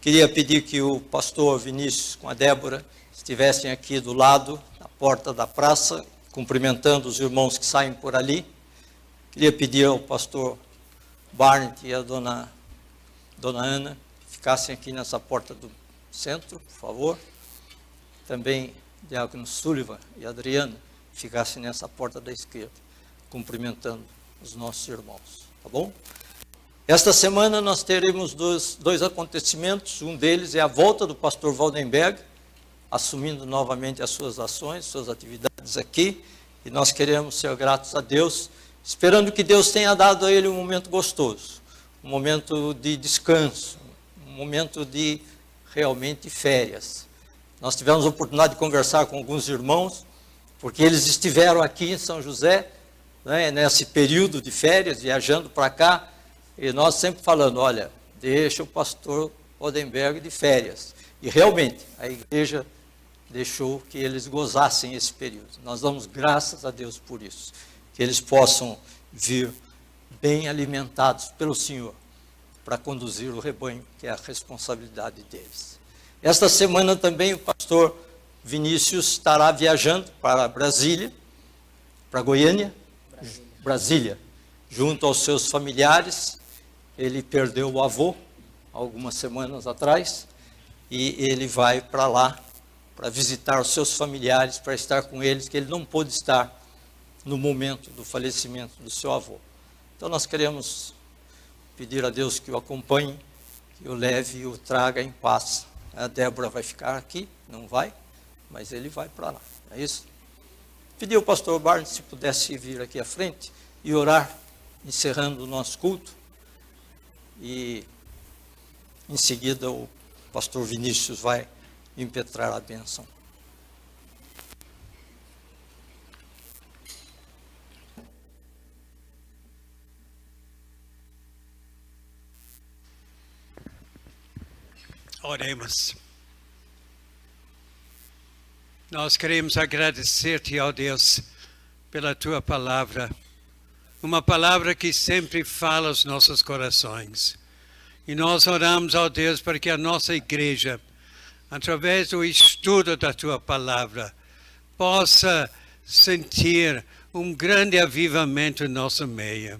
Queria pedir que o pastor Vinícius com a Débora estivessem aqui do lado, na porta da praça, cumprimentando os irmãos que saem por ali. Queria pedir ao pastor Barnett e a dona Ana que ficassem aqui nessa porta do centro, por favor. Também Diácono Sullivan e Adriana ficassem nessa porta da esquerda, cumprimentando os nossos irmãos, tá bom? Esta semana nós teremos dois acontecimentos. Um deles é a volta do pastor Waldenberg, assumindo novamente as suas ações, suas atividades aqui, e nós queremos ser gratos a Deus, esperando que Deus tenha dado a ele um momento gostoso, um momento de descanso, um momento de realmente férias. Nós tivemos a oportunidade de conversar com alguns irmãos, porque eles estiveram aqui em São José, né, nesse período de férias, viajando para cá, e nós sempre falando, olha, deixa o pastor Waldenberg de férias. E realmente, a igreja deixou que eles gozassem esse período. Nós damos graças a Deus por isso, que eles possam vir bem alimentados pelo Senhor, para conduzir o rebanho, que é a responsabilidade deles. Esta semana também o pastor Vinícius estará viajando para Brasília, para Goiânia, Brasília, junto aos seus familiares. Ele perdeu o avô algumas semanas atrás e ele vai para lá para visitar os seus familiares, para estar com eles, que ele não pôde estar no momento do falecimento do seu avô. Então nós queremos pedir a Deus que o acompanhe, que o leve e o traga em paz. A Débora vai ficar aqui, não vai, mas ele vai para lá, é isso? Pedi ao pastor Barnett se pudesse vir aqui à frente e orar, encerrando o nosso culto. E em seguida o pastor Vinícius vai impetrar a bênção. Oremos. Nós queremos agradecer-te, ó Deus, pela tua palavra. Uma palavra que sempre fala aos nossos corações. E nós oramos, ó Deus, para que a nossa igreja, através do estudo da tua palavra, possa sentir um grande avivamento em nosso meio.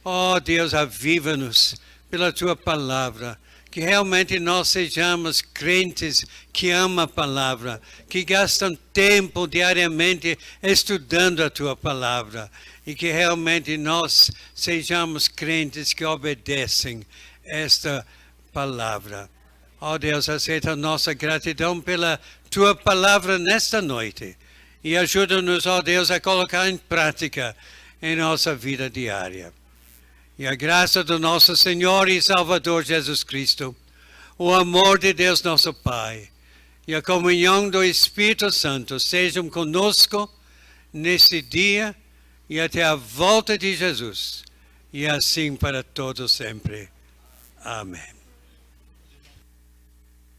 Ó Deus, aviva-nos pela tua palavra. Que realmente nós sejamos crentes que amam a palavra, que gastam tempo diariamente estudando a tua palavra, e que realmente nós sejamos crentes que obedecem esta palavra. Ó Deus, aceita a nossa gratidão pela tua palavra nesta noite, e ajuda-nos, ó Deus, a colocar em prática em nossa vida diária. E a graça do nosso Senhor e Salvador Jesus Cristo, o amor de Deus nosso Pai e a comunhão do Espírito Santo sejam conosco nesse dia e até a volta de Jesus, e assim para todos sempre. Amém.